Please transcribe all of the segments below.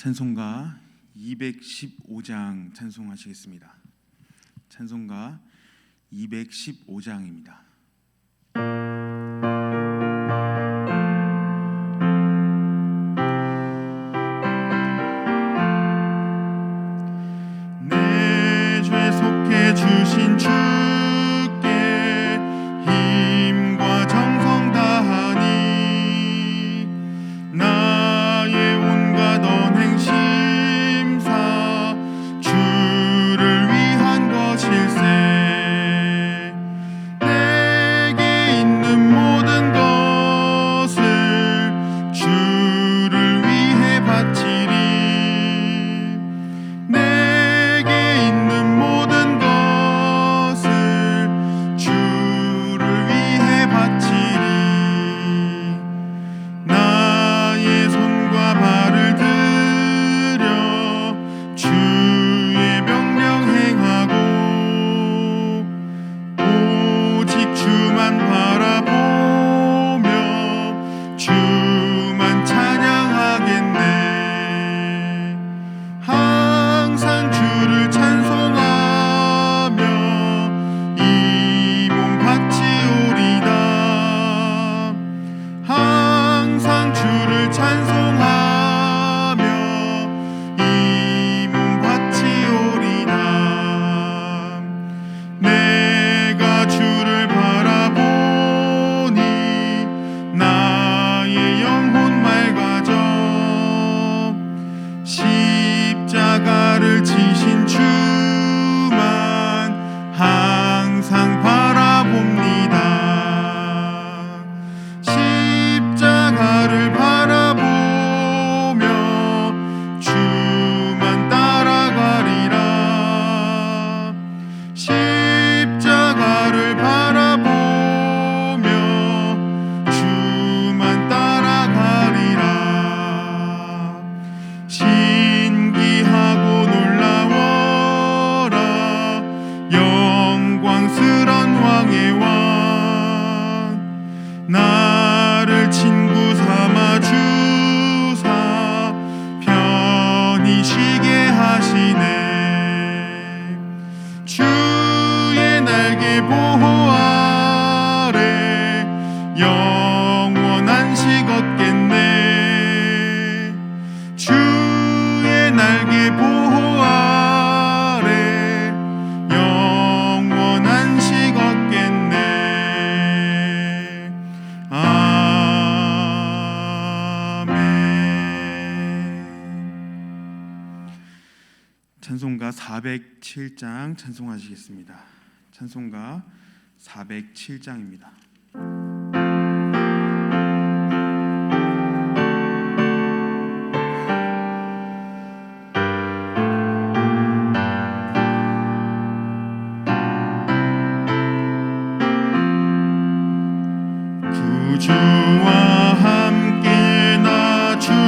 찬송가 215장 찬송하시겠습니다. 찬송가 215장입니다. 내 죄 속해 주신 주께 힘과 정성 다하니 나의 온갖 언행 심사 주를 위한 것일세. 내게 있는 모든 것을 주를 위해 바치리. 내게 있는 모든 것을 주를 위해 바치리. 나의 손과 발을 들여 주의 명령 행하고 오직 주만 바라보며 주만 찬양하겠네. 항상 주를 찬송하며 이 몸 바치오리다. 항상 주를 찬송하며 이 몸 바치오리다. 내가 주를 바라보니 나의 영혼 맑아져. 십자가를 지신 주만 항상 바라봅니다. 십자가를 바라보며 주만 따라가리라. 십자가를 바라보며 주만 따라가리라. 신기하고 놀라워라 영광스런 왕의 왕. 나를 친구 삼아 주사 편히 쉬게 하시네. 주의 날개 보호 아래 영원한 식 얻겠네. 주의 날개 보호 아래 영원한 식 얻겠네. 찬송가 407장 찬송하시겠습니다. 찬송가 407장입니다. 구주와 함께 나 죽었으니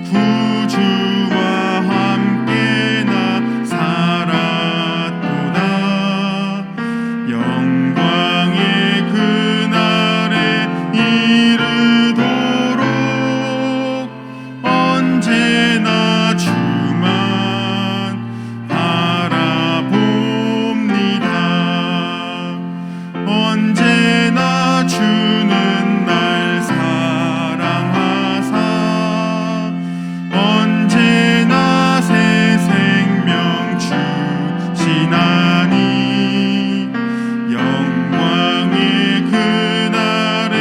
구주와 함께 나 살았도다. 영광의 그날에 이르도록 언제나 주만 바라봅니다. 언제나 주는 날 사랑하사 언제나 새 생명 주시나니. 영광의 그날에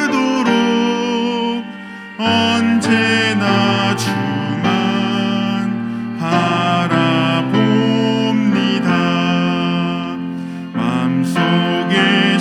이르도록 언제나 주만 바라봅니다. 마음속에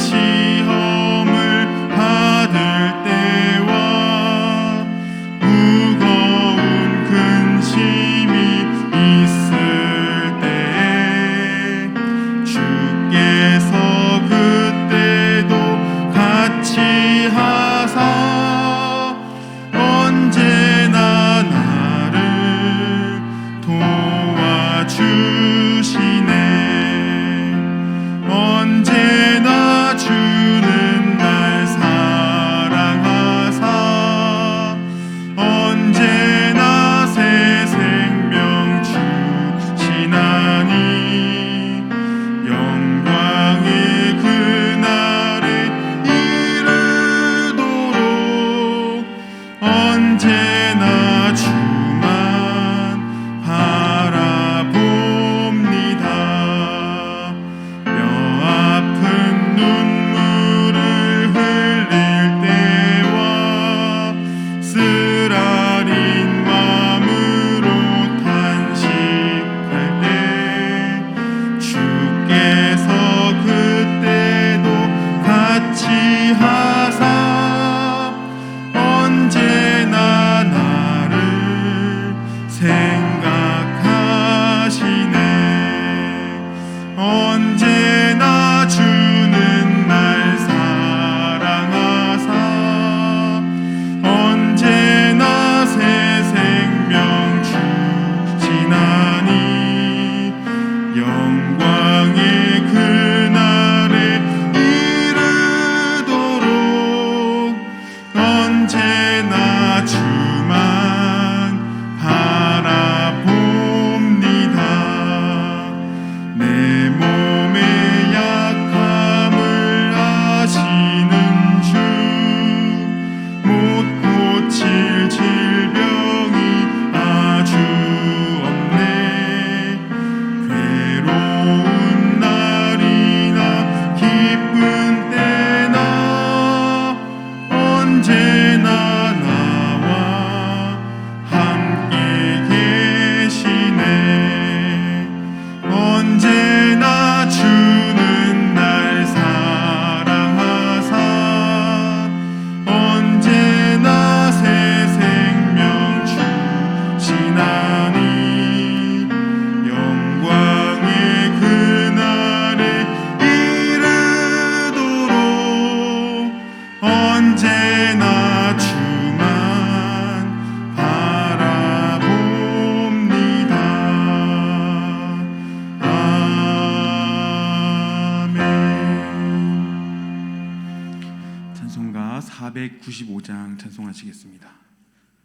다 495장 찬송하시겠습니다.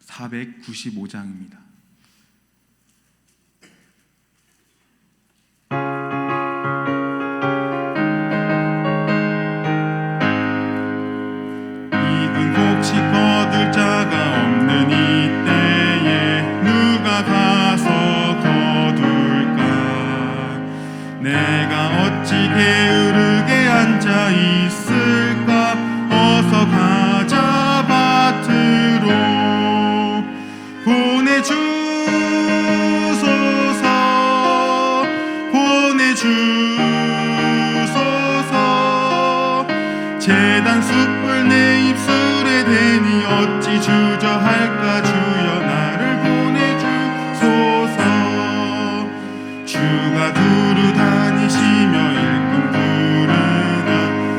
495장입니다. 이근 혹시 거둘 자가 없는 이때에 누가 가서 거둘까? 내가 어찌 게으르게 앉아 있을까? 어서 가자 밭으로 보내주소서 보내주소서. 제단 숯불 내 입술에 대니 어찌 주저할까? 주여 나를 보내주소서. 주가 두루 다니시며 일꾼 부르나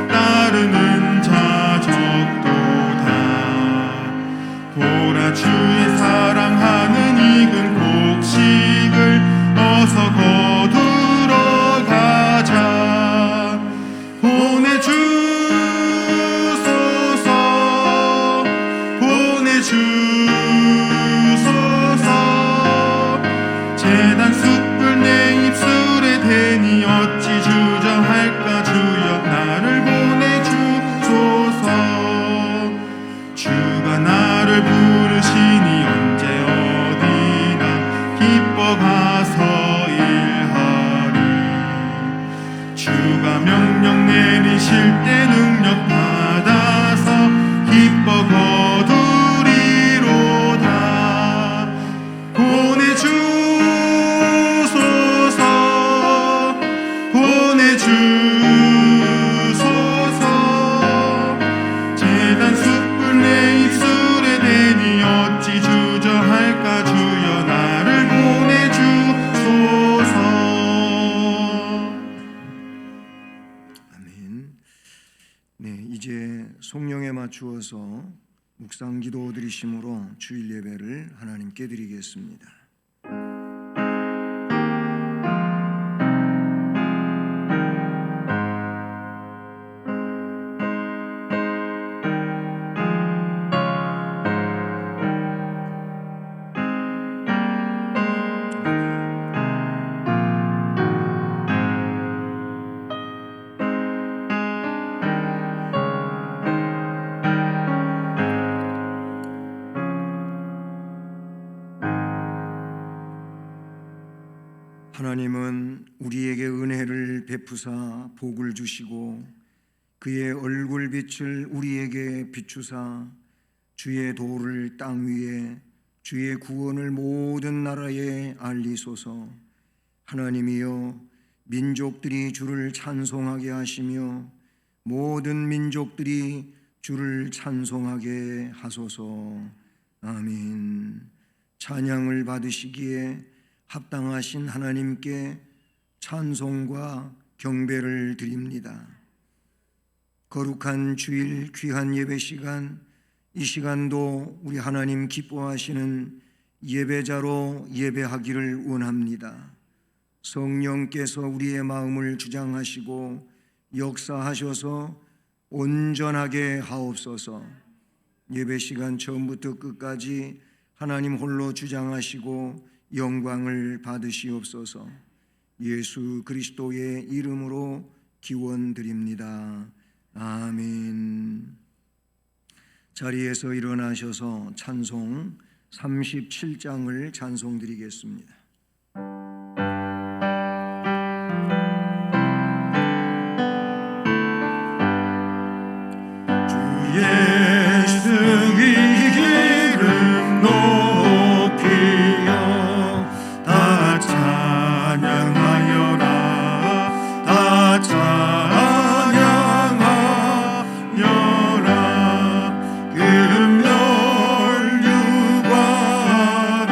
따르는 자 적도다. 보라 주의 사랑하는 익은 곡식을 어서 거두러 가자. 보내주소서 보내주소서. 제단 숯불 내 입술에 대니 어찌 주저할까? 주여 나를 보내주소서. 주가 나를 부르시니 언제 어디나 기뻐 가서 일하리. 주가 명령 내리실 때 능력 받아서 기뻐 거두리로다. 보내주소서 보내주소서. 제단 숯불 내 입술에 대니 어찌 주저할까? 주여 나를 보내주소서. 아멘. 네, 이제 송령에 맞추어서 묵상 기도 드리심으로 주일 예배를 하나님께 드리겠습니다. 하나님은 우리에게 은혜를 베푸사 복을 주시고 그의 얼굴빛을 우리에게 비추사 주의 도를 땅 위에 주의 구원을 모든 나라에 알리소서. 하나님이여 민족들이 주를 찬송하게 하시며 모든 민족들이 주를 찬송하게 하소서. 아멘. 찬양을 받으시기에 합당하신 하나님께 찬송과 경배를 드립니다. 거룩한 주일 귀한 예배 시간, 이 시간도 우리 하나님 기뻐하시는 예배자로 예배하기를 원합니다. 성령께서 우리의 마음을 주장하시고 역사하셔서 온전하게 하옵소서. 예배 시간 처음부터 끝까지 하나님 홀로 주장하시고 영광을 받으시옵소서. 예수 그리스도의 이름으로 기원드립니다. 아멘. 자리에서 일어나셔서 찬송 37장을 찬송드리겠습니다. 주의 승리 기름 높이여 다 찬양하여라. 다 찬양하여라. 금멸 유관을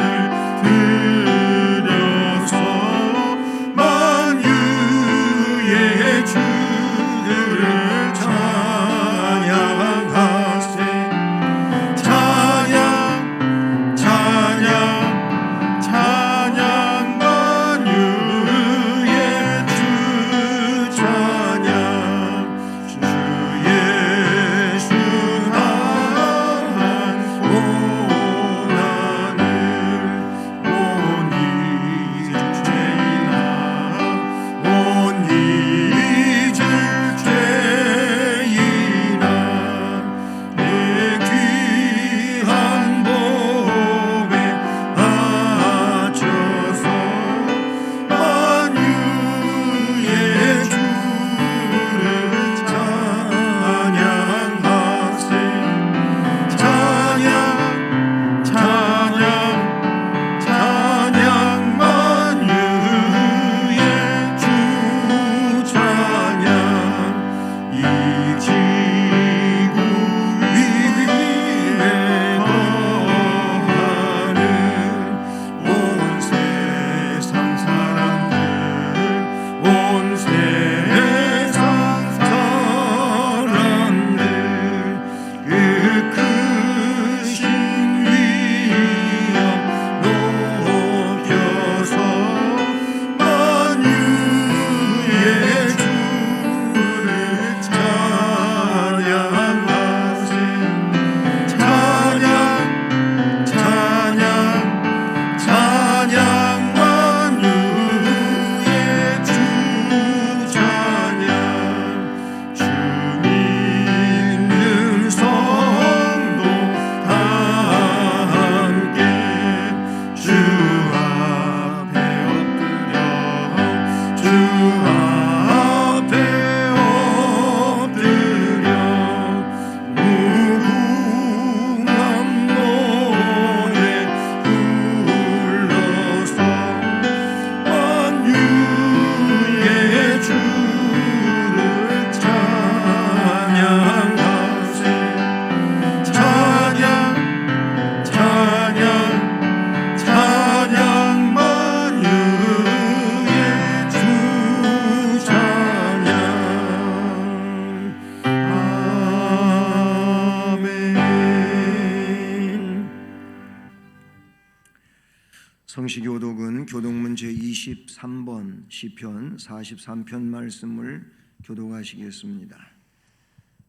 성시교독은 교독문 제23번 시편 43편 말씀을 교독하시겠습니다.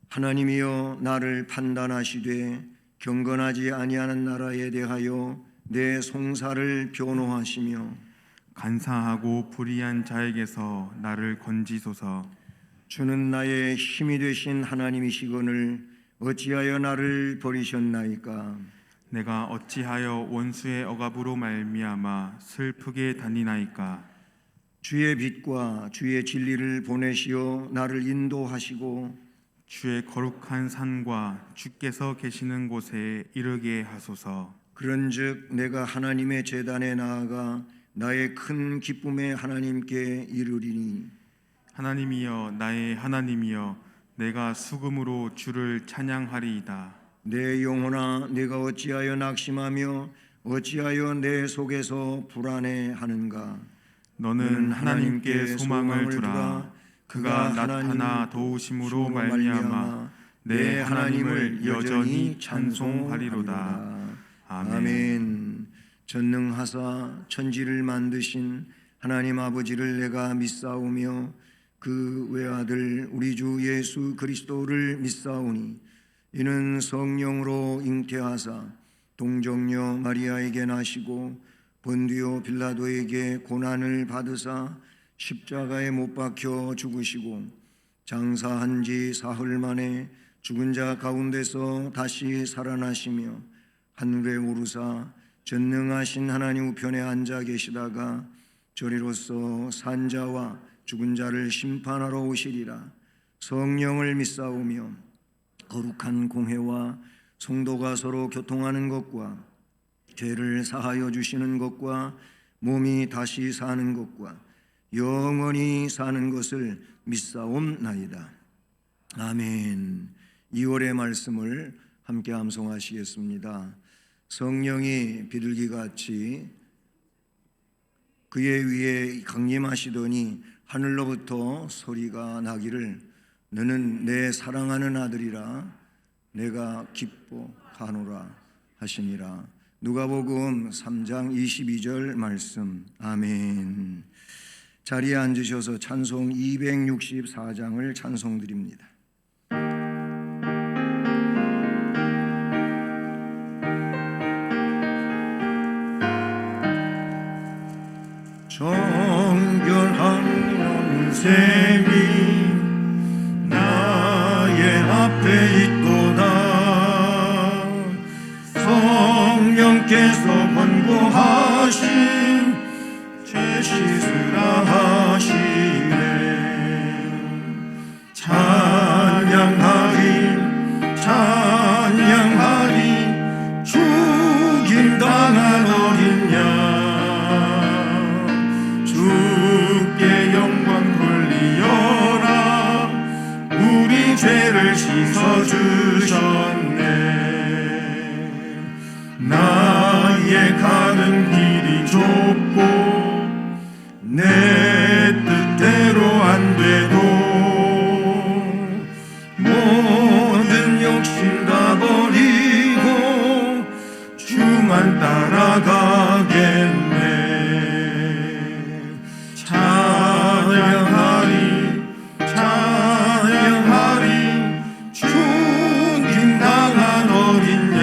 하나님이여 나를 판단하시되 경건하지 아니하는 나라에 대하여 내 송사를 변호하시며 간사하고 불의한 자에게서 나를 건지소서. 주는 나의 힘이 되신 하나님이시거늘 어찌하여 나를 버리셨나이까. 내가 어찌하여 원수의 억압으로 말미암아 슬프게 다니나이까. 주의 빛과 주의 진리를 보내시어 나를 인도하시고 주의 거룩한 산과 주께서 계시는 곳에 이르게 하소서. 그런즉 내가 하나님의 제단에 나아가 나의 큰 기쁨의 하나님께 이르리니 하나님이여 나의 하나님이여 내가 수금으로 주를 찬양하리이다. 내 영혼아 내가 어찌하여 낙심하며 어찌하여 내 속에서 불안해하는가. 너는 하나님께 소망을 두라. 그가 나타나 도우심으로 말미암아 내 하나님을 여전히 찬송하리로다. 아멘. 전능하사 천지를 만드신 하나님 아버지를 내가 믿사오며 그 외아들 우리 주 예수 그리스도를 믿사오니 이는 성령으로 잉태하사 동정녀 마리아에게 나시고 본디오 빌라도에게 고난을 받으사 십자가에 못 박혀 죽으시고 장사한 지 사흘 만에 죽은 자 가운데서 다시 살아나시며 하늘에 오르사 전능하신 하나님 우편에 앉아 계시다가 저리로서 산자와 죽은 자를 심판하러 오시리라. 성령을 믿사오며 거룩한 공회와 성도가 서로 교통하는 것과 죄를 사하여 주시는 것과 몸이 다시 사는 것과 영원히 사는 것을 믿사옵나이다. 아멘. 2월의 말씀을 함께 암송하시겠습니다. 성령이 비둘기같이 그의 위에 강림하시더니 하늘로부터 소리가 나기를 너는 내 사랑하는 아들이라 내가 기뻐하노라 하시니라. 누가복음 3장 22절 말씀. 아멘. 자리에 앉으셔서 찬송 264장을 찬송드립니다. 정결한 영생이 나의 앞에 있도다. 성령께서 권고하신 죄 씻으라 하시네. 찬양하리 찬양하리 죽임당한 어린 양 주께 영광 돌리어라. 우리 죄를 씻어주셨네. 나의 가는 길이 좁고 내 뜻대로 안 돼도 모든 욕심 다 버리고 주만 따라가겠네. 찬양하리 찬양하리 죽임당한 어린 양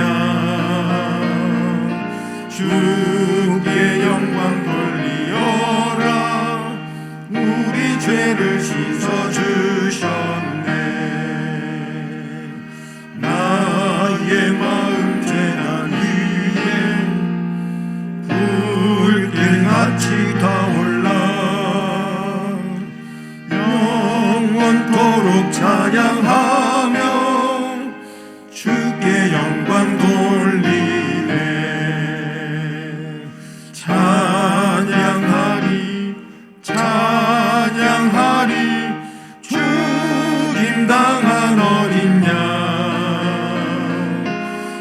주께 영광 돌리어라. 우리 죄를 씻어주셨네. 나의 마음 재단 위에 불길같이 타올라 영원토록 찬양하며 주께 영광 돌리네. 찬양하리 찬양하리 죽임당한 어린 양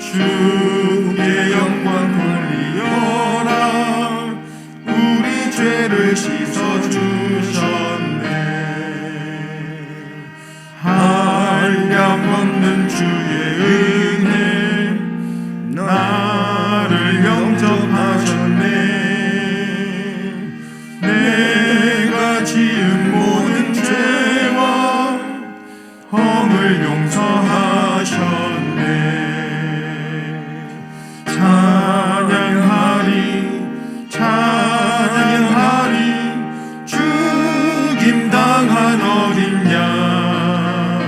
주께 영광 돌리어라. 우리 죄를 씻어주셨네. 한량없는 주의 은혜 나를 영접하셨네. 죄를 용서하셨네. 찬양하리 찬양하리 죽임당한 어린 양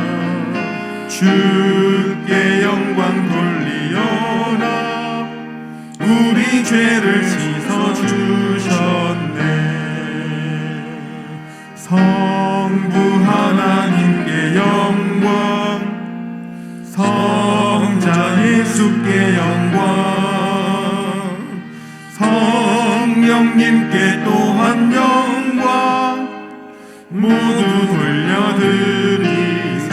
주께 영광 돌리어라. 우리 죄를 씻어주셨네. 성부 하나님께 영광, 성자 예수께 영광, 성령님께 또한 영광 모두 돌려드리세.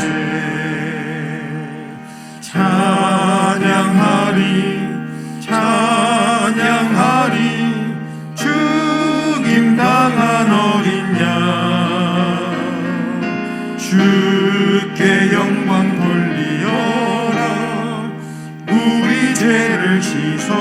찬양하리 찬양하리 죽임당한 어린 양 주께 영광 돌리어라. 우리 죄를 씻어주셨네.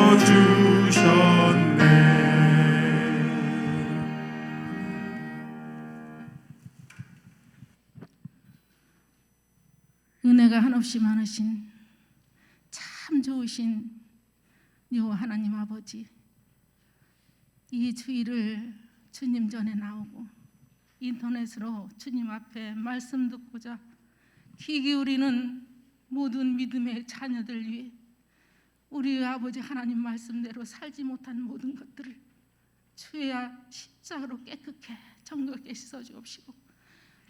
은혜가 한없이 많으신 참 좋으신 여호와 하나님 아버지, 이 주일을 주님 전에 나오고 인터넷으로 주님 앞에 말씀 듣고자 귀 기울이는 모든 믿음의 자녀들 위해 우리 아버지 하나님 말씀대로 살지 못한 모든 것들을 주의 십자가로 깨끗게 정결케 씻어주옵시고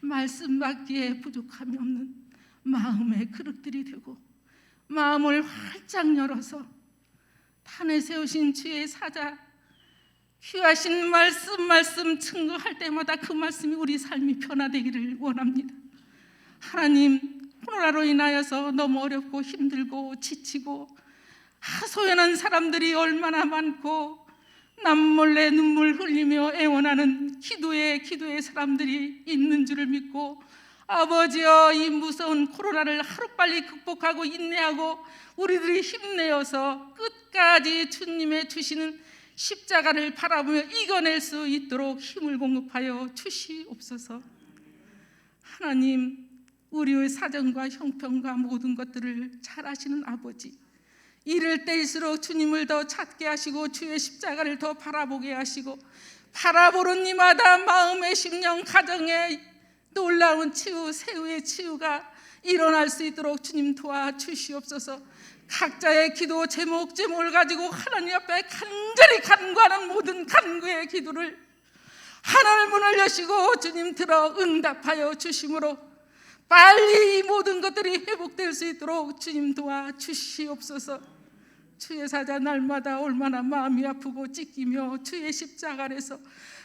말씀 받기에 부족함이 없는 마음의 그릇들이 되고 마음을 활짝 열어서 판에 세우신 주의 사자 귀하신 말씀 증거할 때마다 그 말씀이 우리 삶이 변화되기를 원합니다. 하나님, 코로나로 인하여서 너무 어렵고 힘들고 지치고 하소연한 사람들이 얼마나 많고 남몰래 눈물 흘리며 애원하는 기도의 사람들이 있는 줄을 믿고 아버지여, 이 무서운 코로나를 하루빨리 극복하고 인내하고 우리들이 힘내어서 끝까지 주님의 주시는 십자가를 바라보며 이겨낼 수 있도록 힘을 공급하여 주시옵소서. 하나님, 우리의 사정과 형편과 모든 것들을 잘 아시는 아버지, 이럴 때일수록 주님을 더 찾게 하시고 주의 십자가를 더 바라보게 하시고 바라보는 이마다 마음의 심령 가정의 놀라운 치유, 새우의 치유가 일어날 수 있도록 주님 도와주시옵소서. 각자의 기도 제목을 가지고 하나님 앞에 간절히 간구하는 모든 간구의 기도를 하늘 문을 여시고 주님 들어 응답하여 주심으로 빨리 이 모든 것들이 회복될 수 있도록 주님 도와주시옵소서. 주의 사자 날마다 얼마나 마음이 아프고 찢기며 주의 십자가 아래서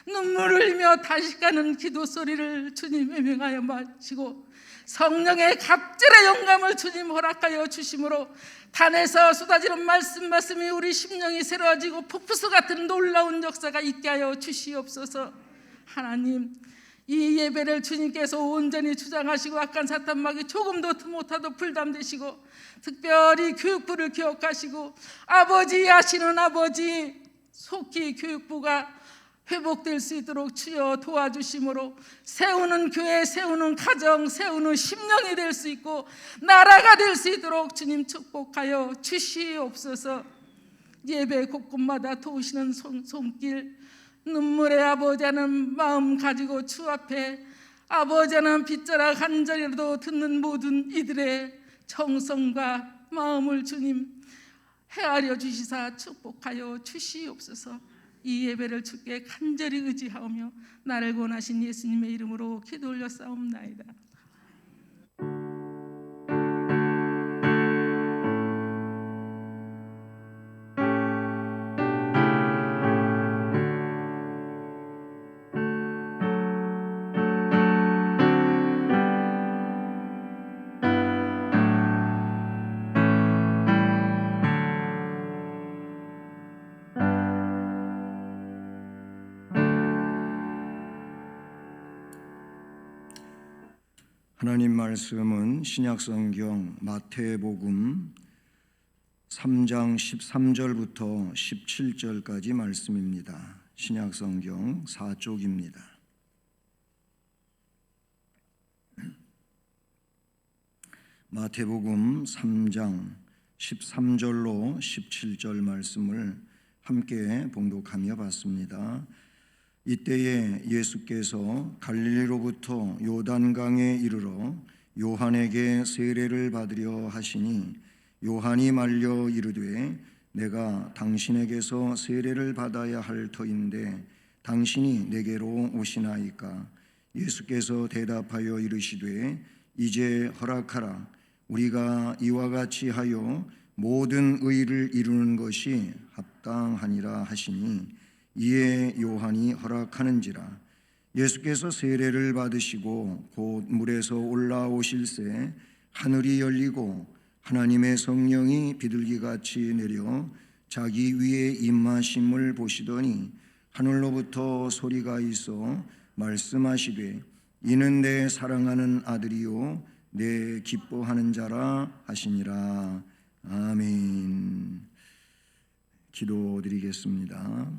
눈물을 흘리며 다시가는 기도 소리를 주님 외명하여 마시고 성령의 갑절의 영감을 주님 허락하여 주심으로 단에서 쏟아지는 말씀이 우리 심령이 새로워지고 폭포수 같은 놀라운 역사가 있게 하여 주시옵소서. 하나님, 이 예배를 주님께서 온전히 주장하시고 악한 사탄막이 조금도 못하도 불담되시고 특별히 교육부를 기억하시고 아버지 하시는 아버지 속히 교육부가 회복될 수 있도록 주여 도와주심으로 세우는 교회, 세우는 가정, 세우는 심령이 될 수 있고 나라가 될 수 있도록 주님 축복하여 주시옵소서. 예배 곳곳마다 도우시는 손길, 눈물의 아버지 하는 마음 가지고 주 앞에 아버지 하는 빗자락 한 자리라도 듣는 모든 이들의 정성과 마음을 주님 헤아려 주시사 축복하여 주시옵소서. 이 예배를 주께 간절히 의지하며 나를 권하신 예수님의 이름으로 기도 올려 싸움나이다. 하나님 말씀은 신약성경 마태복음 3장 13절부터 17절까지 말씀입니다. 신약성경 4쪽입니다. 마태복음 3장 13절로 17절 말씀을 함께 봉독하며 봤습니다. 이때에 예수께서 갈릴리로부터 요단강에 이르러 요한에게 세례를 받으려 하시니 요한이 말려 이르되 내가 당신에게서 세례를 받아야 할 터인데 당신이 내게로 오시나이까? 예수께서 대답하여 이르시되 이제 허락하라. 우리가 이와 같이 하여 모든 의를 이루는 것이 합당하니라 하시니 이에 요한이 허락하는지라. 예수께서 세례를 받으시고 곧 물에서 올라오실새 하늘이 열리고 하나님의 성령이 비둘기같이 내려 자기 위에 임하심을 보시더니 하늘로부터 소리가 있어 말씀하시되 이는 내 사랑하는 아들이요 내 기뻐하는 자라 하시니라. 아멘. 기도드리겠습니다.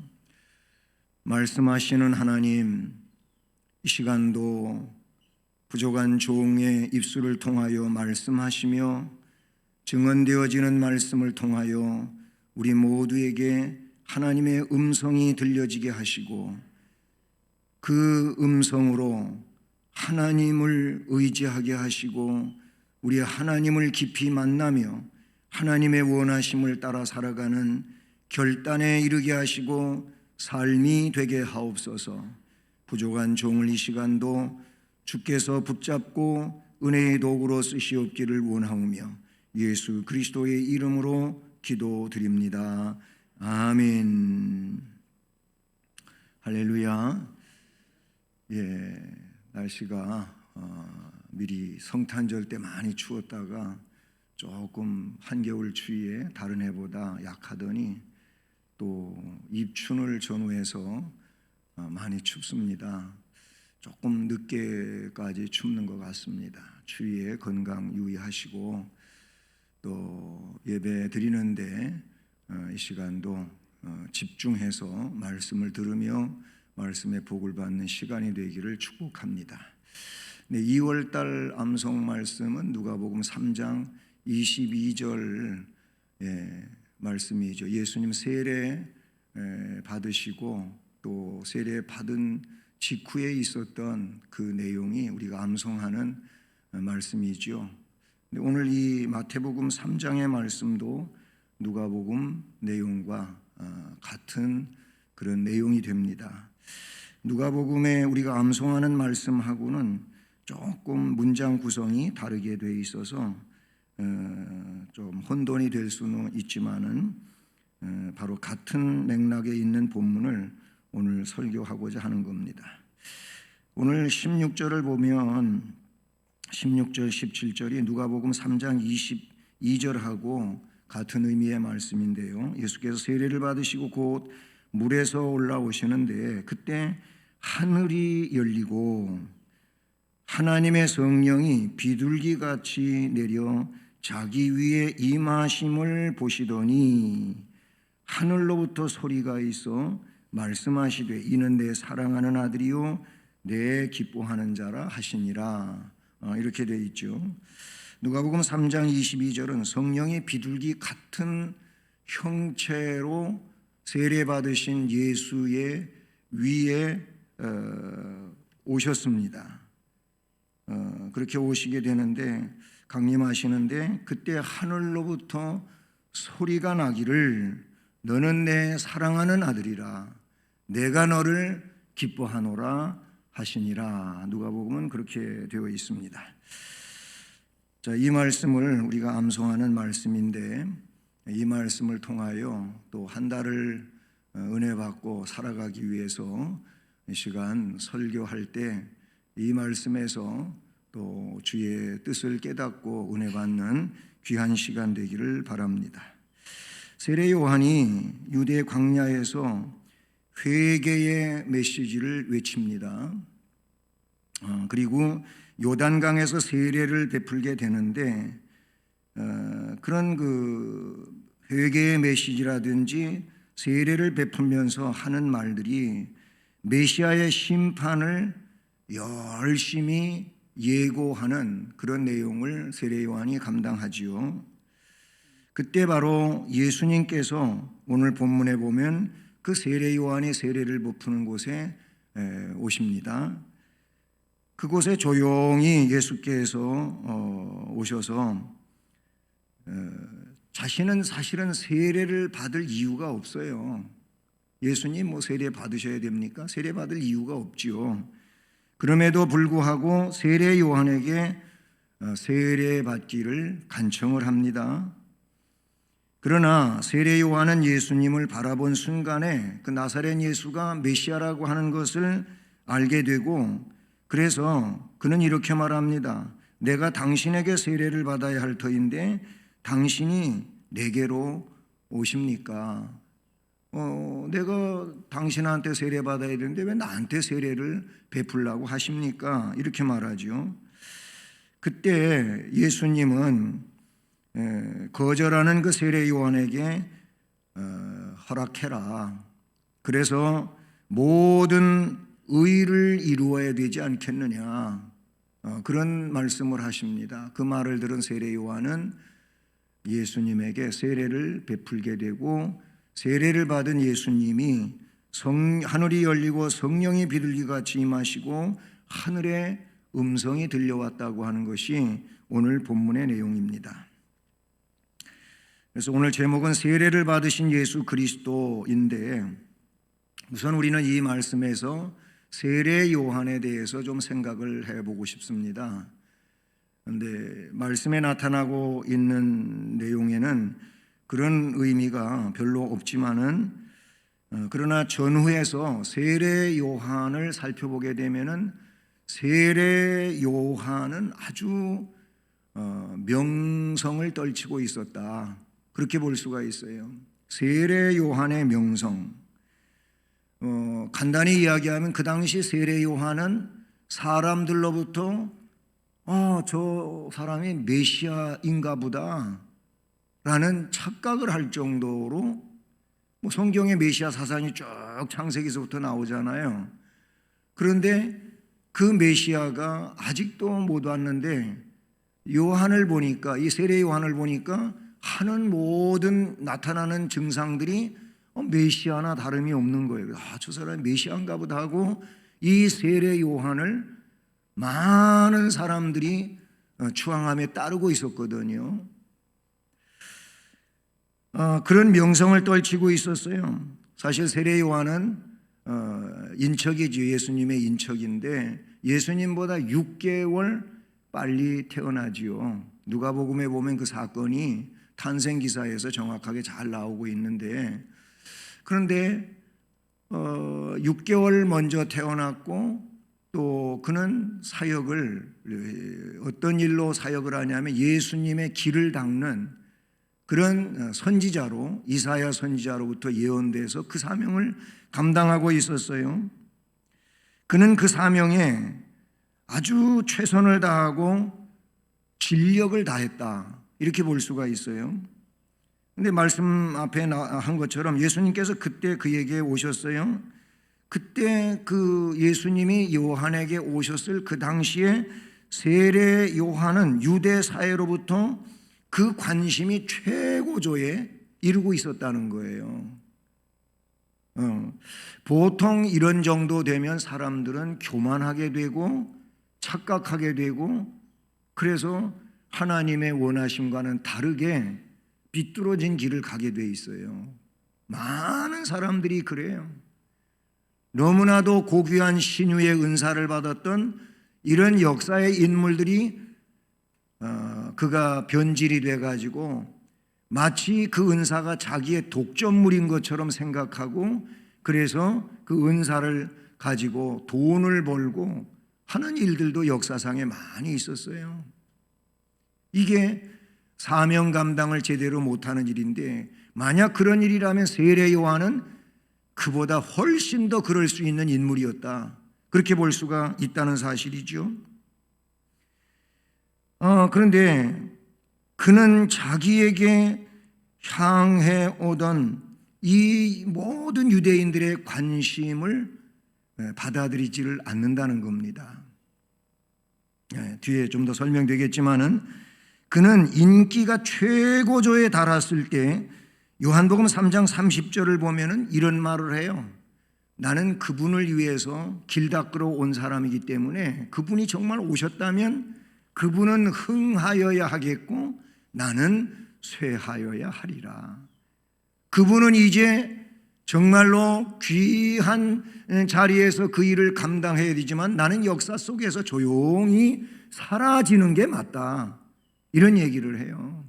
말씀하시는 하나님, 이 시간도 부족한 종의 입술을 통하여 말씀하시며 증언되어지는 말씀을 통하여 우리 모두에게 하나님의 음성이 들려지게 하시고 그 음성으로 하나님을 의지하게 하시고 우리 하나님을 깊이 만나며 하나님의 원하심을 따라 살아가는 결단에 이르게 하시고 삶이 되게 하옵소서. 부족한 종을 이 시간도 주께서 붙잡고 은혜의 도구로 쓰시옵기를 원하오며 예수 그리스도의 이름으로 기도드립니다. 아멘. 할렐루야. 날씨가 미리 성탄절 때 많이 추웠다가 조금 한겨울 추위에 다른 해보다 약하더니 또 입춘을 전후해서 많이 춥습니다. 조금 늦게까지 춥는 것 같습니다. 추위에 건강 유의하시고 또 예배 드리는데 이 시간도 집중해서 말씀을 들으며 말씀의 복을 받는 시간이 되기를 축복합니다. 2월달 암송 말씀은 누가복음 3장 22절 말씀이죠. 예수님 세례 받으시고 또 세례 받은 직후에 있었던 그 내용이 우리가 암송하는 말씀이죠. 오늘 이 마태복음 3장의 말씀도 누가복음 내용과 같은 그런 내용이 됩니다. 누가복음에 우리가 암송하는 말씀하고는 조금 문장 구성이 다르게 돼 있어서 좀 혼돈이 될 수는 있지만은 바로 같은 맥락에 있는 본문을 오늘 설교하고자 하는 겁니다. 오늘 16절을 보면 16절 17절이 누가복음 3장 22절하고 같은 의미의 말씀인데요. 예수께서 세례를 받으시고 곧 물에서 올라오시는데 그때 하늘이 열리고 하나님의 성령이 비둘기같이 내려 자기 위에 임하심을 보시더니 하늘로부터 소리가 있어 말씀하시되 이는 내 사랑하는 아들이요 내 기뻐하는 자라 하시니라. 이렇게 되어 있죠. 누가복음 3장 22절은 성령이 비둘기 같은 형체로 세례받으신 예수의 위에 오셨습니다. 그렇게 오시게 되는데 강림하시는데 그때 하늘로부터 소리가 나기를 너는 내 사랑하는 아들이라 내가 너를 기뻐하노라 하시니라. 누가복음은 그렇게 되어 있습니다. 자, 이 말씀을 우리가 암송하는 말씀인데 이 말씀을 통하여 또 한 달을 은혜 받고 살아가기 위해서 이 시간 설교할 때 이 말씀에서 또 주의 뜻을 깨닫고 은혜 받는 귀한 시간 되기를 바랍니다. 세례 요한이 유대 광야에서 회개의 메시지를 외칩니다. 그리고 요단강에서 세례를 베풀게 되는데 그런 그 회개의 메시지라든지 세례를 베풀면서 하는 말들이 메시아의 심판을 열심히 예고하는 그런 내용을 세례 요한이 감당하지요. 그때 바로 예수님께서 오늘 본문에 보면 그 세례 요한이 세례를 베푸는 곳에 오십니다. 그곳에 조용히 예수께서 오셔서 자신은 사실은 세례를 받을 이유가 없어요. 예수님 뭐 세례 받으셔야 됩니까? 세례 받을 이유가 없지요. 그럼에도 불구하고 세례 요한에게 세례 받기를 간청을 합니다. 그러나 세례 요한은 예수님을 바라본 순간에 그 나사렛 예수가 메시아라고 하는 것을 알게 되고, 그래서 그는 이렇게 말합니다. 내가 당신에게 세례를 받아야 할 터인데 당신이 내게로 오십니까? 내가 당신한테 세례 받아야 되는데 왜 나한테 세례를 베풀라고 하십니까? 이렇게 말하죠. 그때 예수님은 거절하는 그 세례 요한에게 허락해라. 그래서 모든 의를 이루어야 되지 않겠느냐, 그런 말씀을 하십니다. 그 말을 들은 세례 요한은 예수님에게 세례를 베풀게 되고, 세례를 받은 예수님이 하늘이 열리고 성령이 비둘기같이 임하시고 하늘에 음성이 들려왔다고 하는 것이 오늘 본문의 내용입니다. 그래서 오늘 제목은 세례를 받으신 예수 그리스도인데, 우선 우리는 이 말씀에서 세례 요한에 대해서 좀 생각을 해보고 싶습니다. 그런데 말씀에 나타나고 있는 내용에는 그런 의미가 별로 없지만은, 그러나 전후에서 세례 요한을 살펴보게 되면은 세례 요한은 아주 명성을 떨치고 있었다, 그렇게 볼 수가 있어요. 세례 요한의 명성, 간단히 이야기하면 그 당시 세례 요한은 사람들로부터 저 사람이 메시아인가 보다 라는 착각을 할 정도로, 뭐 성경에 메시아 사상이 쭉 창세기서부터 나오잖아요. 그런데 그 메시아가 아직도 못 왔는데 요한을 보니까, 이 세례 요한을 보니까 하는 모든 나타나는 증상들이 메시아나 다름이 없는 거예요. 저 사람이 메시아인가 보다 하고 이 세례 요한을 많은 사람들이 추앙하며 따르고 있었거든요. 그런 명성을 떨치고 있었어요. 사실 세례 요한은 인척이죠. 예수님의 인척인데 예수님보다 6개월 빨리 태어나지요. 누가복음에 보면 그 사건이 탄생기사에서 정확하게 잘 나오고 있는데, 그런데 6개월 먼저 태어났고, 또 그는 사역을, 어떤 일로 사역을 하냐면 예수님의 길을 닦는 그런 선지자로, 이사야 선지자로부터 예언돼서 그 사명을 감당하고 있었어요. 그는 그 사명에 아주 최선을 다하고 진력을 다했다, 이렇게 볼 수가 있어요. 근데 말씀 앞에 한 것처럼 예수님께서 그때 그에게 오셨어요. 그때 그 예수님이 요한에게 오셨을 그 당시에 세례 요한은 유대 사회로부터 그 관심이 최고조에 이르고 있었다는 거예요. 보통 이런 정도 되면 사람들은 교만하게 되고 착각하게 되고, 그래서 하나님의 원하심과는 다르게 비뚤어진 길을 가게 돼 있어요. 많은 사람들이 그래요. 너무나도 고귀한 신유의 은사를 받았던 이런 역사의 인물들이 그가 변질이 돼가지고 마치 그 은사가 자기의 독점물인 것처럼 생각하고, 그래서 그 은사를 가지고 돈을 벌고 하는 일들도 역사상에 많이 있었어요. 이게 사명 감당을 제대로 못하는 일인데, 만약 그런 일이라면 세례 요한은 그보다 훨씬 더 그럴 수 있는 인물이었다, 그렇게 볼 수가 있다는 사실이죠. 그런데 그는 자기에게 향해 오던 이 모든 유대인들의 관심을 받아들이지를 않는다는 겁니다. 뒤에 좀 더 설명되겠지만은 그는 인기가 최고조에 달했을 때 요한복음 3장 30절을 보면은 이런 말을 해요. 나는 그분을 위해서 길 닦으러 온 사람이기 때문에 그분이 정말 오셨다면 그분은 흥하여야 하겠고 나는 쇠하여야 하리라. 그분은 이제 정말로 귀한 자리에서 그 일을 감당해야 되지만 나는 역사 속에서 조용히 사라지는 게 맞다. 이런 얘기를 해요.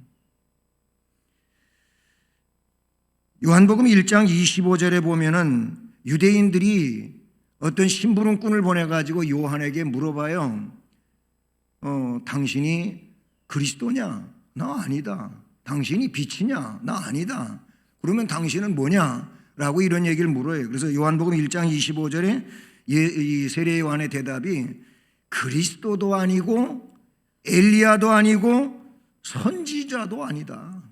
요한복음 1장 25절에 보면은 유대인들이 어떤 심부름꾼을 보내가지고 요한에게 물어봐요. 당신이 그리스도냐? 나 아니다. 당신이 빛이냐? 나 아니다. 그러면 당신은 뭐냐? 라고 이런 얘기를 물어요. 그래서 요한복음 1장 25절에 이 세례 요한의 대답이 그리스도도 아니고 엘리야도 아니고 선지자도 아니다.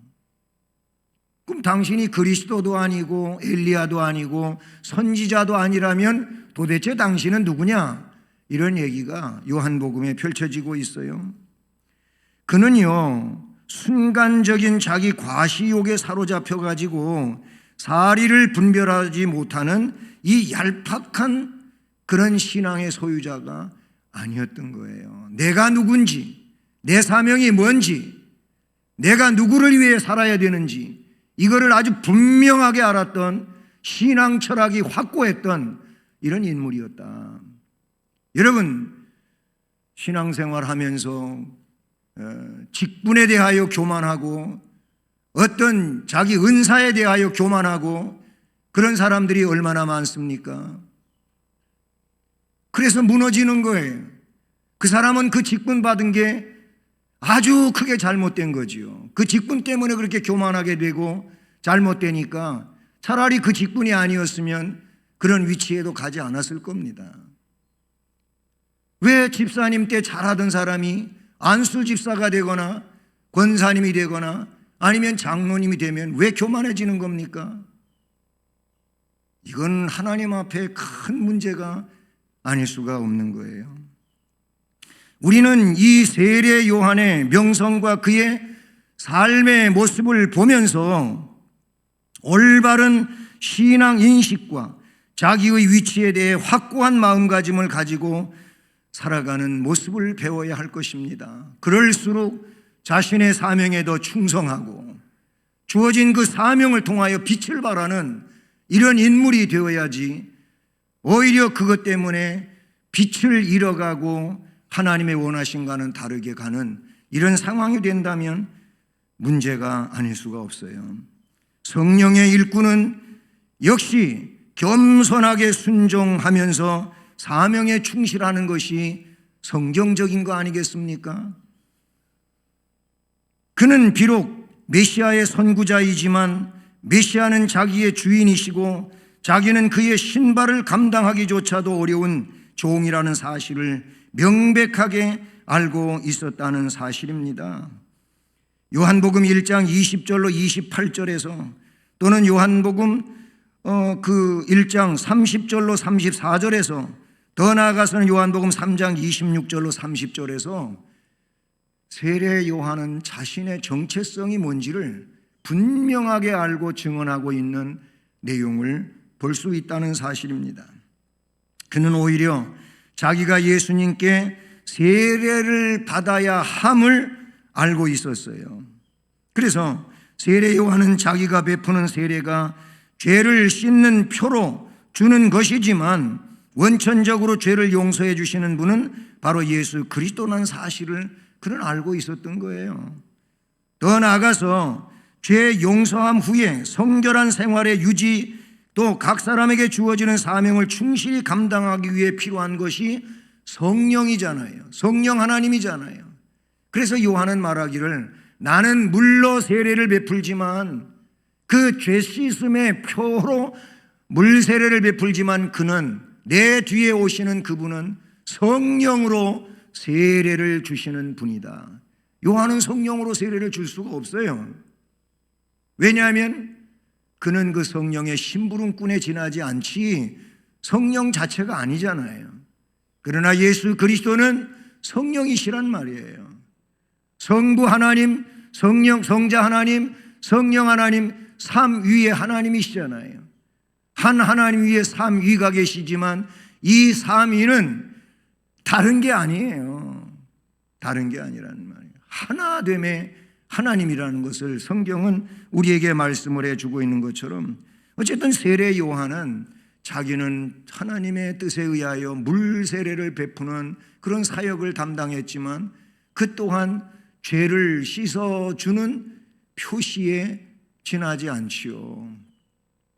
그럼 당신이 그리스도도 아니고 엘리야도 아니고 선지자도 아니라면 도대체 당신은 누구냐? 이런 얘기가 요한복음에 펼쳐지고 있어요. 그는요 순간적인 자기 과시욕에 사로잡혀 가지고 사리를 분별하지 못하는 이 얄팍한 그런 신앙의 소유자가 아니었던 거예요. 내가 누군지, 내 사명이 뭔지, 내가 누구를 위해 살아야 되는지 이거를 아주 분명하게 알았던 신앙 철학이 확고했던 이런 인물이었다. 여러분, 신앙생활 하면서 직분에 대하여 교만하고 어떤 자기 은사에 대하여 교만하고 그런 사람들이 얼마나 많습니까? 그래서 무너지는 거예요. 그 사람은 그 직분 받은 게 아주 크게 잘못된 거지요. 그 직분 때문에 그렇게 교만하게 되고 잘못되니까 차라리 그 직분이 아니었으면 그런 위치에도 가지 않았을 겁니다. 왜 집사님 때 잘하던 사람이 안수 집사가 되거나 권사님이 되거나 아니면 장로님이 되면 왜 교만해지는 겁니까? 이건 하나님 앞에 큰 문제가 아닐 수가 없는 거예요. 우리는 이 세례 요한의 명성과 그의 삶의 모습을 보면서 올바른 신앙 인식과 자기의 위치에 대해 확고한 마음가짐을 가지고 살아가는 모습을 배워야 할 것입니다. 그럴수록 자신의 사명에 더 충성하고 주어진 그 사명을 통하여 빛을 발하는 이런 인물이 되어야지 오히려 그것 때문에 빛을 잃어가고 하나님의 원하심과는 다르게 가는 이런 상황이 된다면 문제가 아닐 수가 없어요. 성령의 일꾼은 역시 겸손하게 순종하면서 사명에 충실하는 것이 성경적인 거 아니겠습니까? 그는 비록 메시아의 선구자이지만 메시아는 자기의 주인이시고 자기는 그의 신발을 감당하기조차도 어려운 종이라는 사실을 명백하게 알고 있었다는 사실입니다. 요한복음 1장 20절로 28절에서 또는 요한복음 그 1장 30절로 34절에서 더 나아가서는 요한복음 3장 26절로 30절에서 세례 요한은 자신의 정체성이 뭔지를 분명하게 알고 증언하고 있는 내용을 볼 수 있다는 사실입니다. 그는 오히려 자기가 예수님께 세례를 받아야 함을 알고 있었어요. 그래서 세례 요한은 자기가 베푸는 세례가 죄를 씻는 표로 주는 것이지만 원천적으로 죄를 용서해 주시는 분은 바로 예수 그리스도라는 사실을 그는 알고 있었던 거예요. 더 나아가서 죄 용서함 후에 성결한 생활의 유지 또 각 사람에게 주어지는 사명을 충실히 감당하기 위해 필요한 것이 성령이잖아요. 성령 하나님이잖아요. 그래서 요한은 말하기를 나는 물로 세례를 베풀지만 그 죄 씻음의 표로 물 세례를 베풀지만 그는 내 뒤에 오시는 그분은 성령으로 세례를 주시는 분이다. 요한은 성령으로 세례를 줄 수가 없어요. 왜냐하면 그는 그 성령의 심부름꾼에 지나지 않지 성령 자체가 아니잖아요. 그러나 예수 그리스도는 성령이시란 말이에요. 성부 하나님, 성자 하나님, 성령 하나님, 삼위의 하나님이시잖아요. 한 하나님 위에 삼위가 계시지만 이 삼위는 다른 게 아니에요. 다른 게 아니라는 말이에요. 하나됨의 하나님이라는 것을 성경은 우리에게 말씀을 해주고 있는 것처럼, 어쨌든 세례 요한은 자기는 하나님의 뜻에 의하여 물 세례를 베푸는 그런 사역을 담당했지만 그 또한 죄를 씻어주는 표시에 지나지 않지요.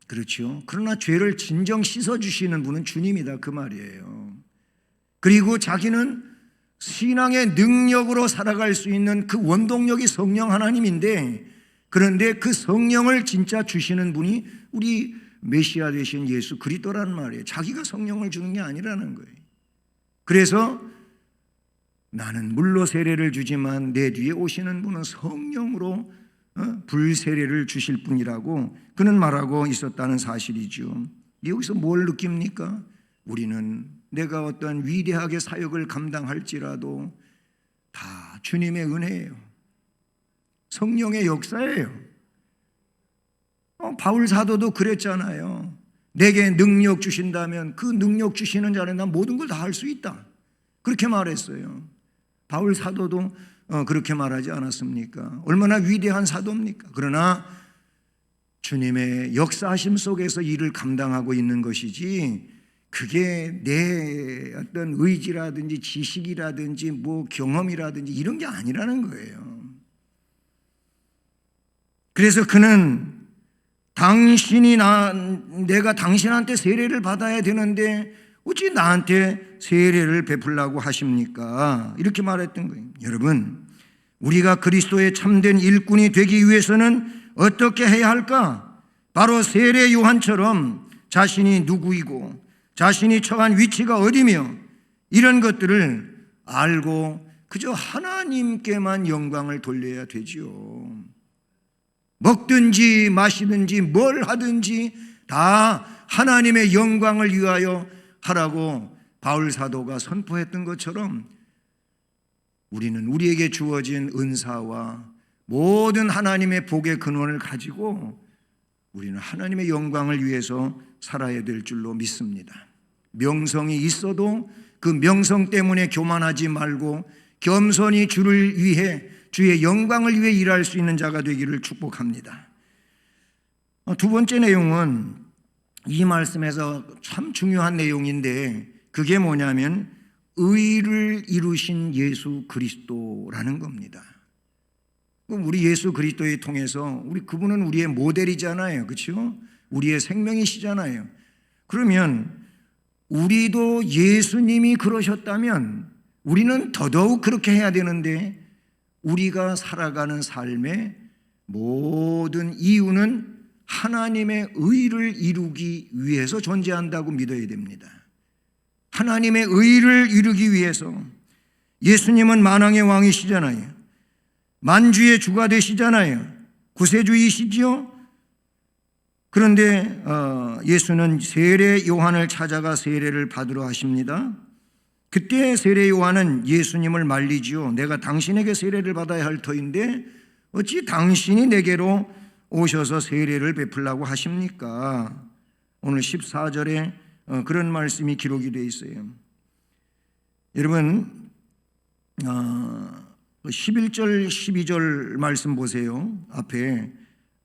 그렇죠. 그러나 죄를 진정 씻어주시는 분은 주님이다, 그 말이에요. 그리고 자기는 신앙의 능력으로 살아갈 수 있는 그 원동력이 성령 하나님인데, 그런데 그 성령을 진짜 주시는 분이 우리 메시아 되신 예수 그리스도란 말이에요. 자기가 성령을 주는 게 아니라는 거예요. 그래서 나는 물로 세례를 주지만 내 뒤에 오시는 분은 성령으로 불세례를 주실 분이라고 그는 말하고 있었다는 사실이죠. 여기서 뭘 느낍니까? 우리는 내가 어떤 위대하게 사역을 감당할지라도 다 주님의 은혜예요. 성령의 역사예요. 바울 사도도 그랬잖아요. 내게 능력 주신다면 그 능력 주시는 자는 난 모든 걸 다 할 수 있다, 그렇게 말했어요. 바울 사도도 그렇게 말하지 않았습니까? 얼마나 위대한 사도입니까? 그러나 주님의 역사하심 속에서 일을 감당하고 있는 것이지, 그게 내 어떤 의지라든지 지식이라든지 뭐 경험이라든지 이런 게 아니라는 거예요. 그래서 그는 내가 당신한테 세례를 받아야 되는데 어찌 나한테 세례를 베풀라고 하십니까? 이렇게 말했던 거예요. 여러분, 우리가 그리스도의 참된 일꾼이 되기 위해서는 어떻게 해야 할까? 바로 세례 요한처럼 자신이 누구이고 자신이 처한 위치가 어디며 이런 것들을 알고 그저 하나님께만 영광을 돌려야 되지요. 먹든지 마시든지 뭘 하든지 다 하나님의 영광을 위하여 하라고 바울 사도가 선포했던 것처럼, 우리는 우리에게 주어진 은사와 모든 하나님의 복의 근원을 가지고 우리는 하나님의 영광을 위해서 살아야 될 줄로 믿습니다. 명성이 있어도 그 명성 때문에 교만하지 말고 겸손히 주를 위해, 주의 영광을 위해 일할 수 있는 자가 되기를 축복합니다. 두 번째 내용은 이 말씀에서 참 중요한 내용인데, 그게 뭐냐면 의를 이루신 예수 그리스도라는 겁니다. 그럼 우리 예수 그리스도에 통해서 그분은 우리의 모델이잖아요. 그렇죠? 우리의 생명이시잖아요. 그러면 우리도 예수님이 그러셨다면 우리는 더더욱 그렇게 해야 되는데, 우리가 살아가는 삶의 모든 이유는 하나님의 의를 이루기 위해서 존재한다고 믿어야 됩니다. 하나님의 의를 이루기 위해서. 예수님은 만왕의 왕이시잖아요. 만주의 주가 되시잖아요. 구세주이시지요. 그런데 예수는 세례 요한을 찾아가 세례를 받으러 하십니다. 그때 세례 요한은 예수님을 말리지요. 내가 당신에게 세례를 받아야 할 터인데 어찌 당신이 내게로 오셔서 세례를 베풀라고 하십니까? 오늘 14절에 그런 말씀이 기록이 되어 있어요. 여러분 11절 12절 말씀 보세요. 앞에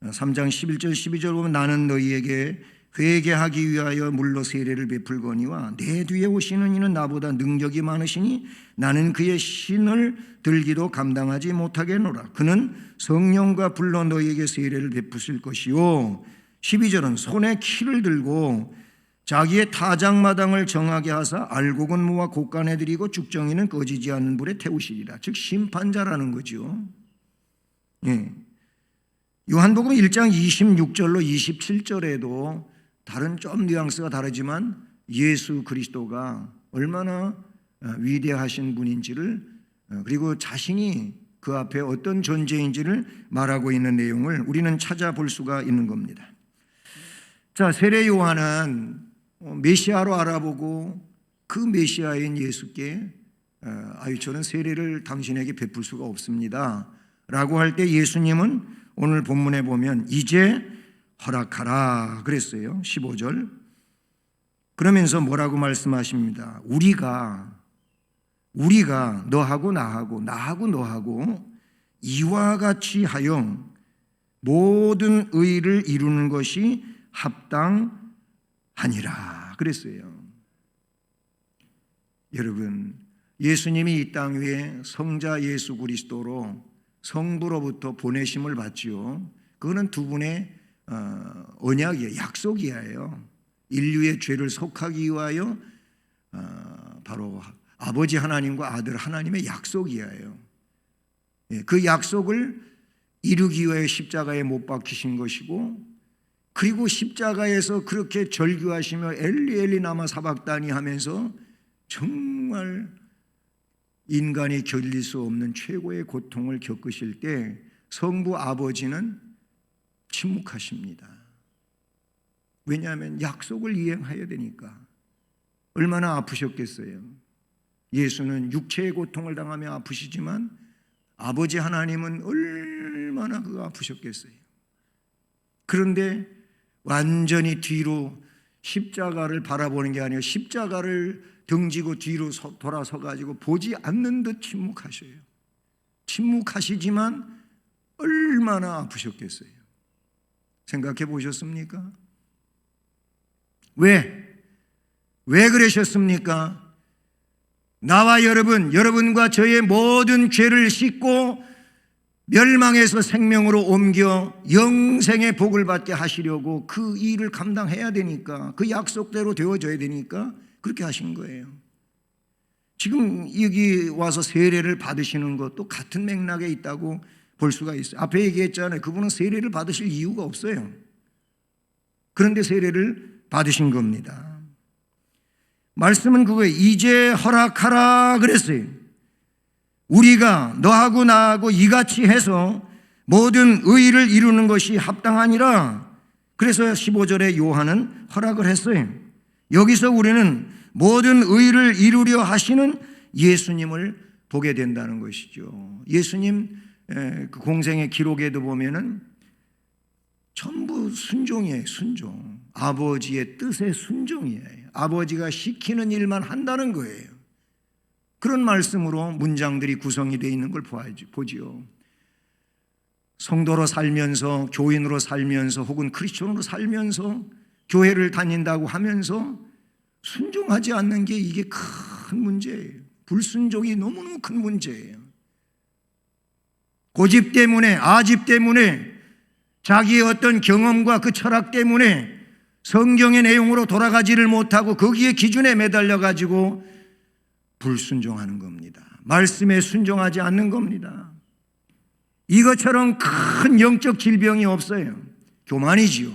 3장 11절 12절 보면 나는 너희에게 회개하기 위하여 물로 세례를 베풀거니와 내 뒤에 오시는 이는 나보다 능력이 많으시니 나는 그의 신을 들기도 감당하지 못하겠노라. 그는 성령과 불로 너희에게 세례를 베푸실 것이요. 12절은 손에 키를 들고 자기의 타작마당을 정하게 하사 알곡은 모아 곡간에 들이고 죽정이는 꺼지지 않는 불에 태우시리라. 즉 심판자라는 거죠. 예. 요한복음 1장 26절로 27절에도 다른 좀 뉘앙스가 다르지만 예수 그리스도가 얼마나 위대하신 분인지를, 그리고 자신이 그 앞에 어떤 존재인지를 말하고 있는 내용을 우리는 찾아볼 수가 있는 겁니다. 자, 세례 요한은 메시아로 알아보고 그 메시아인 예수께 아유 저는 세례를 당신에게 베풀 수가 없습니다 라고 할 때 예수님은 오늘 본문에 보면 이제 허락하라 그랬어요. 15절. 그러면서 뭐라고 말씀하십니다. 우리가 너하고 나하고 너하고 이와 같이 하여 모든 의를 이루는 것이 합당하니라 그랬어요. 여러분, 예수님이 이 땅 위에 성자 예수 그리스도로 성부로부터 보내심을 받지요. 그거는 두 분의 언약이에요. 약속이에요. 인류의 죄를 속하기 위하여 바로 아버지 하나님과 아들 하나님의 약속이에요. 그 약속을 이루기 위해 십자가에 못 박히신 것이고, 그리고 십자가에서 그렇게 절규하시며 엘리 엘리 나마 사박다니 하면서 정말 인간이 견딜 수 없는 최고의 고통을 겪으실 때 성부 아버지는 침묵하십니다. 왜냐하면 약속을 이행해야 되니까. 얼마나 아프셨겠어요. 예수는 육체의 고통을 당하며 아프시지만 아버지 하나님은 얼마나 아프셨겠어요. 그런데 완전히 뒤로 십자가를 바라보는 게 아니라 십자가를 등지고 뒤로 돌아서 가지고 보지 않는 듯 침묵하셔요. 침묵하시지만 얼마나 아프셨겠어요. 생각해 보셨습니까? 왜 그러셨습니까? 나와 여러분과 저의 모든 죄를 씻고 멸망에서 생명으로 옮겨 영생의 복을 받게 하시려고 그 일을 감당해야 되니까, 그 약속대로 되어져야 되니까 그렇게 하신 거예요. 지금 여기 와서 세례를 받으시는 것도 같은 맥락에 있다고 볼 수가 있어요. 앞에 얘기했잖아요. 그분은 세례를 받으실 이유가 없어요. 그런데 세례를 받으신 겁니다. 말씀은 그거예요. 이제 허락하라 그랬어요. 우리가 너하고 나하고 이같이 해서 모든 의를 이루는 것이 합당하니라. 그래서 15절에 요한은 허락을 했어요. 여기서 우리는 모든 의를 이루려 하시는 예수님을 보게 된다는 것이죠. 예수님 그 공생의 기록에도 보면은 전부 순종이에요. 순종. 아버지의 뜻에 순종이에요. 아버지가 시키는 일만 한다는 거예요. 그런 말씀으로 문장들이 구성이 되어 있는 걸 보지요. 성도로 살면서, 교인으로 살면서, 혹은 크리스천으로 살면서 교회를 다닌다고 하면서 순종하지 않는 게 이게 큰 문제예요. 불순종이 너무너무 큰 문제예요. 고집 때문에, 아집 때문에, 자기의 어떤 경험과 그 철학 때문에 성경의 내용으로 돌아가지를 못하고 거기에 기준에 매달려 가지고 불순종하는 겁니다. 말씀에 순종하지 않는 겁니다. 이것처럼 큰 영적 질병이 없어요. 교만이지요.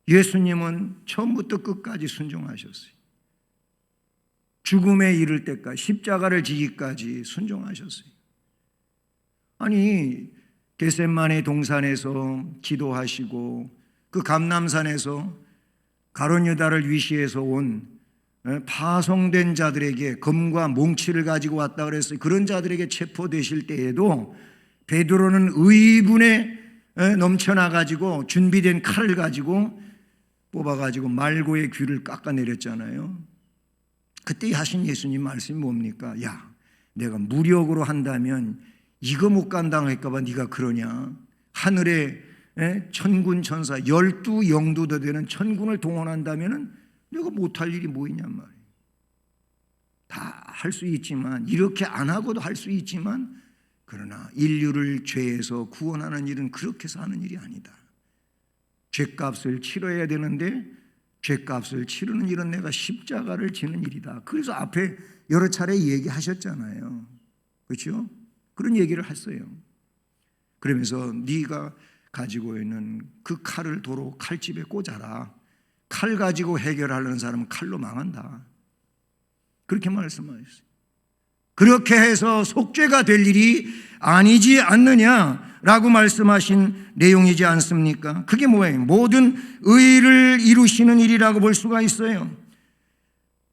예수님은 처음부터 끝까지 순종하셨어요. 죽음에 이를 때까지, 십자가를 지기까지 순종하셨어요. 아니, 겟세마네 동산에서 기도하시고 그 감람산에서 가룟 유다를 위시해서 온 파송된 자들에게 검과 몽치를 가지고 왔다 그랬어요. 그런 자들에게 체포되실 때에도 베드로는 의분에 넘쳐나가지고 준비된 칼을 가지고 뽑아가지고 말고의 귀를 깎아내렸잖아요. 그때 하신 예수님 말씀이 뭡니까? 야, 내가 무력으로 한다면 이거 못 감당할까봐 네가 그러냐? 하늘에 천군 천사 12영도도 되는 천군을 동원한다면 내가 못할 일이 뭐 있냔 말이에요. 다 할 수 있지만, 이렇게 안 하고도 할 수 있지만, 그러나 인류를 죄에서 구원하는 일은 그렇게 해서 하는 일이 아니다. 죄값을 치러야 되는데 죄값을 치르는 일은 내가 십자가를 지는 일이다. 그래서 앞에 여러 차례 얘기하셨잖아요. 그렇죠? 그런 얘기를 했어요. 그러면서 네가 가지고 있는 그 칼을 도로 칼집에 꽂아라. 칼 가지고 해결하려는 사람은 칼로 망한다. 그렇게 말씀하셨어요. 그렇게 해서 속죄가 될 일이 아니지 않느냐라고 말씀하신 내용이지 않습니까? 그게 뭐예요? 모든 의를 이루시는 일이라고 볼 수가 있어요.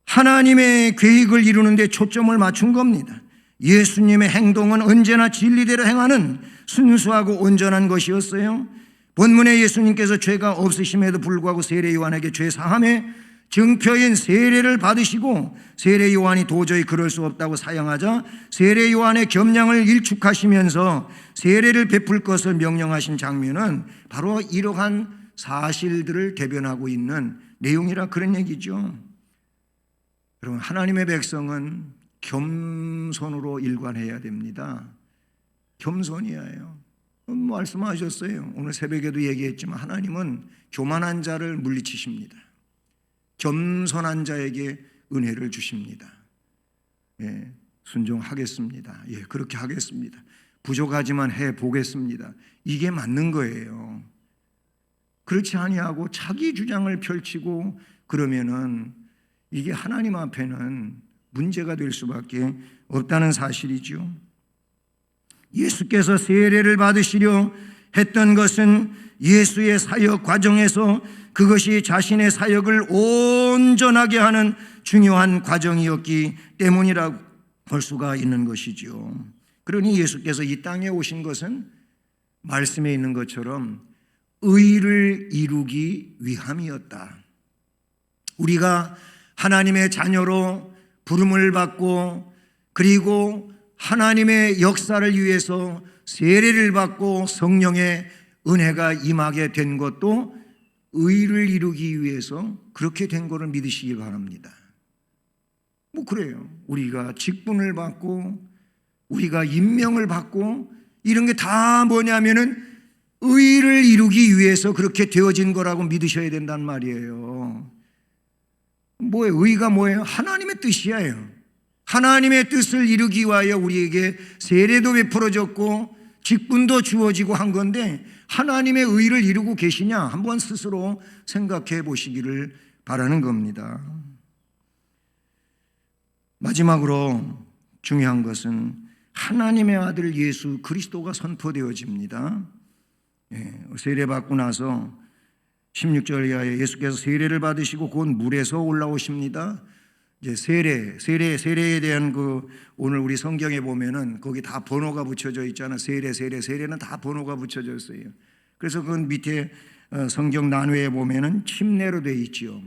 하나님의 계획을 이루는 데 초점을 맞춘 겁니다. 예수님의 행동은 언제나 진리대로 행하는 순수하고 온전한 것이었어요. 본문에 예수님께서 죄가 없으심에도 불구하고 세례 요한에게 죄 사함의 증표인 세례를 받으시고 세례 요한이 도저히 그럴 수 없다고 사양하자 세례 요한의 겸양을 일축하시면서 세례를 베풀 것을 명령하신 장면은 바로 이러한 사실들을 대변하고 있는 내용이라 그런 얘기죠. 여러분, 하나님의 백성은 겸손으로 일관해야 됩니다. 겸손이에요. 말씀하셨어요. 오늘 새벽에도 얘기했지만 하나님은 교만한 자를 물리치십니다. 겸손한 자에게 은혜를 주십니다. 예, 순종하겠습니다. 예, 그렇게 하겠습니다. 부족하지만 해보겠습니다. 이게 맞는 거예요. 그렇지 아니하고 자기 주장을 펼치고 그러면은 이게 하나님 앞에는 문제가 될 수밖에 없다는 사실이죠. 예수께서 세례를 받으시려 했던 것은 예수의 사역 과정에서 그것이 자신의 사역을 온전하게 하는 중요한 과정이었기 때문이라고 볼 수가 있는 것이죠. 그러니 예수께서 이 땅에 오신 것은 말씀에 있는 것처럼 의를 이루기 위함이었다. 우리가 하나님의 자녀로 부름을 받고 그리고 하나님의 역사를 위해서 세례를 받고 성령의 은혜가 임하게 된 것도 의를 이루기 위해서 그렇게 된 것을 믿으시기 바랍니다. 뭐 그래요. 우리가 직분을 받고 우리가 임명을 받고 이런 게 다 뭐냐면은 의를 이루기 위해서 그렇게 되어진 거라고 믿으셔야 된단 말이에요. 뭐예요? 의가 뭐예요? 하나님의 뜻이에요. 하나님의 뜻을 이루기 위하여 우리에게 세례도 베풀어졌고 직분도 주어지고 한 건데 하나님의 의를 이루고 계시냐? 한번 스스로 생각해 보시기를 바라는 겁니다. 마지막으로 중요한 것은 하나님의 아들 예수 그리스도가 선포되어집니다. 세례 받고 나서 16절 이하에 예수께서 세례를 받으시고 곧 물에서 올라오십니다. 이제 세례에 대한 오늘 우리 성경에 보면은 거기 다 번호가 붙여져 있잖아. 세례는 다 번호가 붙여져 있어요. 그래서 그 밑에 성경 난회에 보면은 침례로 돼 있지요.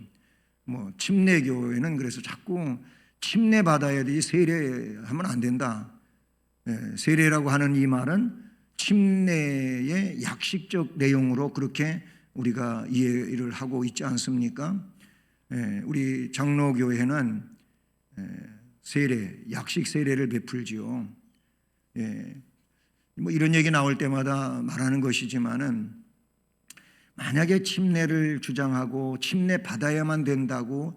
뭐 침례교회는 그래서 자꾸 침례 받아야 되지 세례하면 안 된다. 세례라고 하는 이 말은 침례의 약식적 내용으로 그렇게 우리가 이해를 하고 있지 않습니까? 우리 장로교회는 약식 세례를 베풀지요. 뭐 이런 얘기 나올 때마다 말하는 것이지만은 만약에 침례를 주장하고 침례 받아야만 된다고,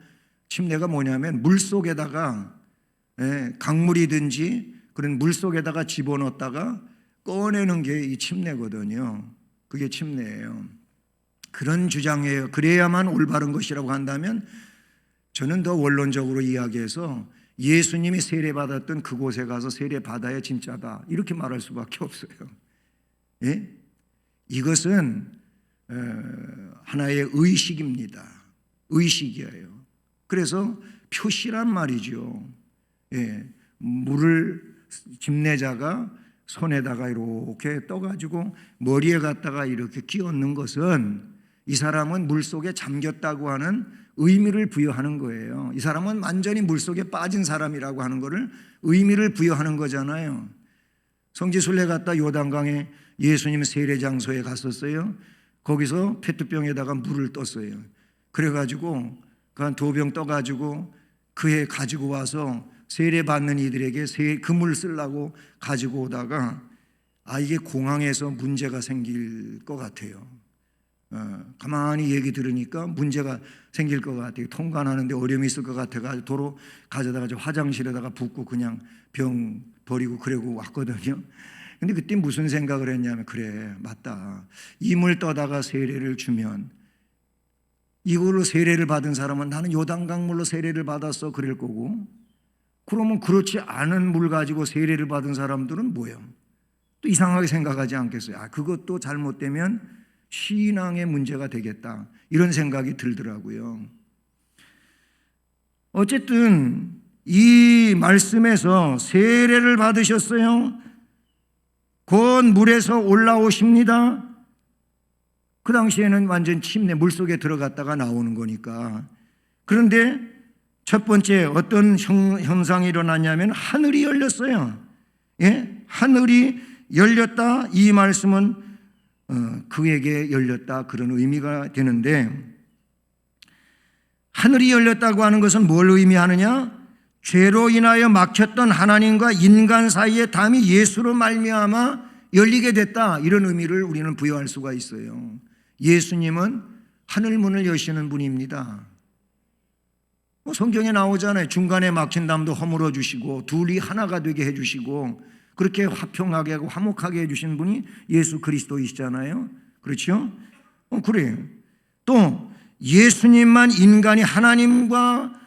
침례가 뭐냐면 물 속에다가 강물이든지 그런 물 속에다가 집어넣었다가 꺼내는 게 이 침례거든요. 그게 침례예요. 그런 주장이에요. 그래야만 올바른 것이라고 한다면 저는 더 원론적으로 이야기해서 예수님이 세례받았던 그곳에 가서 세례받아야 진짜다 이렇게 말할 수밖에 없어요. 예? 이것은 하나의 의식입니다. 의식이에요. 그래서 표시란 말이죠. 물을 집례자가 손에다가 이렇게 떠가지고 머리에 갖다가 이렇게 끼얹는 것은 이 사람은 물속에 잠겼다고 하는 의미를 부여하는 거예요. 이 사람은 완전히 물속에 빠진 사람이라고 하는 것을 의미를 부여하는 거잖아요. 성지순례 갔다 요단강에 예수님 세례 장소에 갔었어요. 거기서 페트병에다가 물을 떴어요. 그래가지고 그 한 2병 떠가지고 그해 가지고 와서 세례 받는 이들에게 그 물 쓰려고 가지고 오다가 이게 공항에서 문제가 생길 것 같아요. 가만히 얘기 들으니까 문제가 생길 것 같아요. 통관하는데 어려움이 있을 것 같아가지고 도로 가져다가 화장실에다가 붓고 그냥 병 버리고 그러고 왔거든요. 근데 그때 무슨 생각을 했냐면, 그래 맞다, 이 물 떠다가 세례를 주면 이걸로 세례를 받은 사람은 나는 요단강물로 세례를 받았어 그럴 거고, 그러면 그렇지 않은 물 가지고 세례를 받은 사람들은 뭐예요? 또 이상하게 생각하지 않겠어요? 그것도 잘못되면 신앙의 문제가 되겠다 이런 생각이 들더라고요. 어쨌든 이 말씀에서 세례를 받으셨어요. 곧 물에서 올라오십니다. 그 당시에는 완전 침내 물속에 들어갔다가 나오는 거니까. 그런데 첫 번째 어떤 현상이 일어났냐면 하늘이 열렸어요. 예? 하늘이 열렸다. 이 말씀은 그에게 열렸다 그런 의미가 되는데, 하늘이 열렸다고 하는 것은 뭘 의미하느냐? 죄로 인하여 막혔던 하나님과 인간 사이의 담이 예수로 말미암아 열리게 됐다, 이런 의미를 우리는 부여할 수가 있어요. 예수님은 하늘문을 여시는 분입니다. 성경에 나오잖아요. 중간에 막힌 담도 허물어 주시고 둘이 하나가 되게 해주시고 그렇게 화평하게 하고 화목하게 해주신 분이 예수 그리스도이시잖아요. 그렇죠? 그래요. 또 예수님만 인간이 하나님과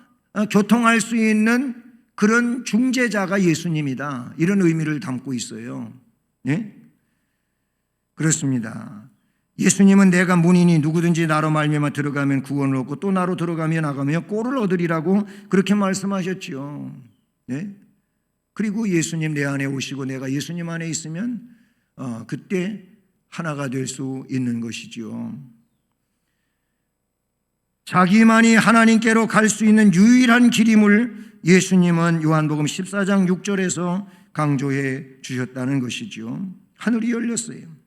교통할 수 있는 그런 중재자가 예수님이다, 이런 의미를 담고 있어요. 네? 그렇습니다. 예수님은 내가 문이니 누구든지 나로 말미암아 들어가면 구원을 얻고 또 나로 들어가며 나가며 꼴을 얻으리라고 그렇게 말씀하셨죠. 네? 그리고 예수님 내 안에 오시고 내가 예수님 안에 있으면 그때 하나가 될 수 있는 것이죠. 자기만이 하나님께로 갈 수 있는 유일한 길임을 예수님은 요한복음 14장 6절에서 강조해 주셨다는 것이죠. 하늘이 열렸어요.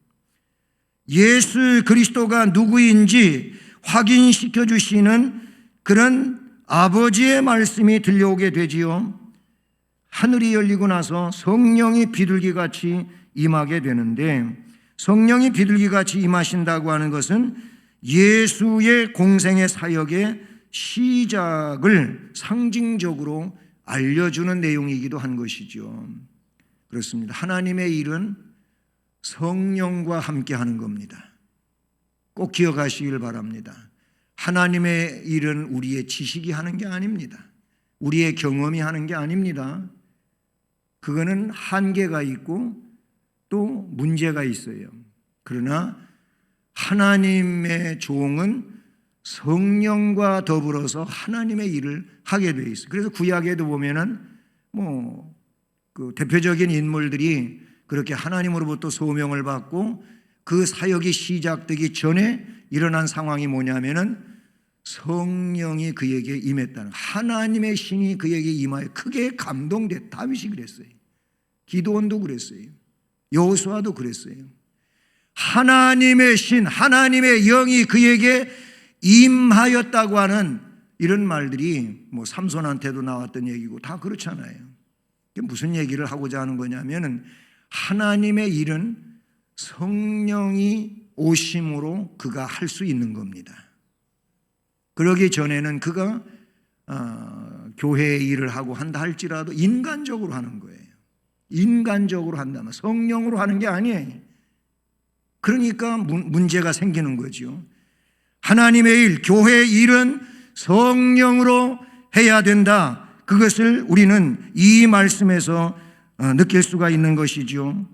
예수 그리스도가 누구인지 확인시켜 주시는 그런 아버지의 말씀이 들려오게 되지요. 하늘이 열리고 나서 성령이 비둘기같이 임하게 되는데, 성령이 비둘기같이 임하신다고 하는 것은 예수의 공생의 사역의 시작을 상징적으로 알려주는 내용이기도 한 것이죠. 그렇습니다. 하나님의 일은 성령과 함께 하는 겁니다. 꼭 기억하시길 바랍니다. 하나님의 일은 우리의 지식이 하는 게 아닙니다. 우리의 경험이 하는 게 아닙니다. 그거는 한계가 있고 또 문제가 있어요. 그러나 하나님의 종은 성령과 더불어서 하나님의 일을 하게 돼 있어요. 그래서 구약에도 보면은 그 대표적인 인물들이 그렇게 하나님으로부터 소명을 받고 그 사역이 시작되기 전에 일어난 상황이 뭐냐면은 성령이 그에게 임했다는, 하나님의 신이 그에게 임하여 크게 감동됐다. 다윗이 그랬어요. 기드온도 그랬어요. 여호수아도 그랬어요. 하나님의 신, 하나님의 영이 그에게 임하였다고 하는 이런 말들이 삼손한테도 나왔던 얘기고 다 그렇잖아요. 무슨 얘기를 하고자 하는 거냐면은 하나님의 일은 성령이 오심으로 그가 할 수 있는 겁니다. 그러기 전에는 그가 교회의 일을 하고 한다 할지라도 인간적으로 하는 거예요. 인간적으로 한다면 성령으로 하는 게 아니에요. 그러니까 문제가 생기는 거죠. 하나님의 일, 교회의 일은 성령으로 해야 된다. 그것을 우리는 이 말씀에서 느낄 수가 있는 것이죠.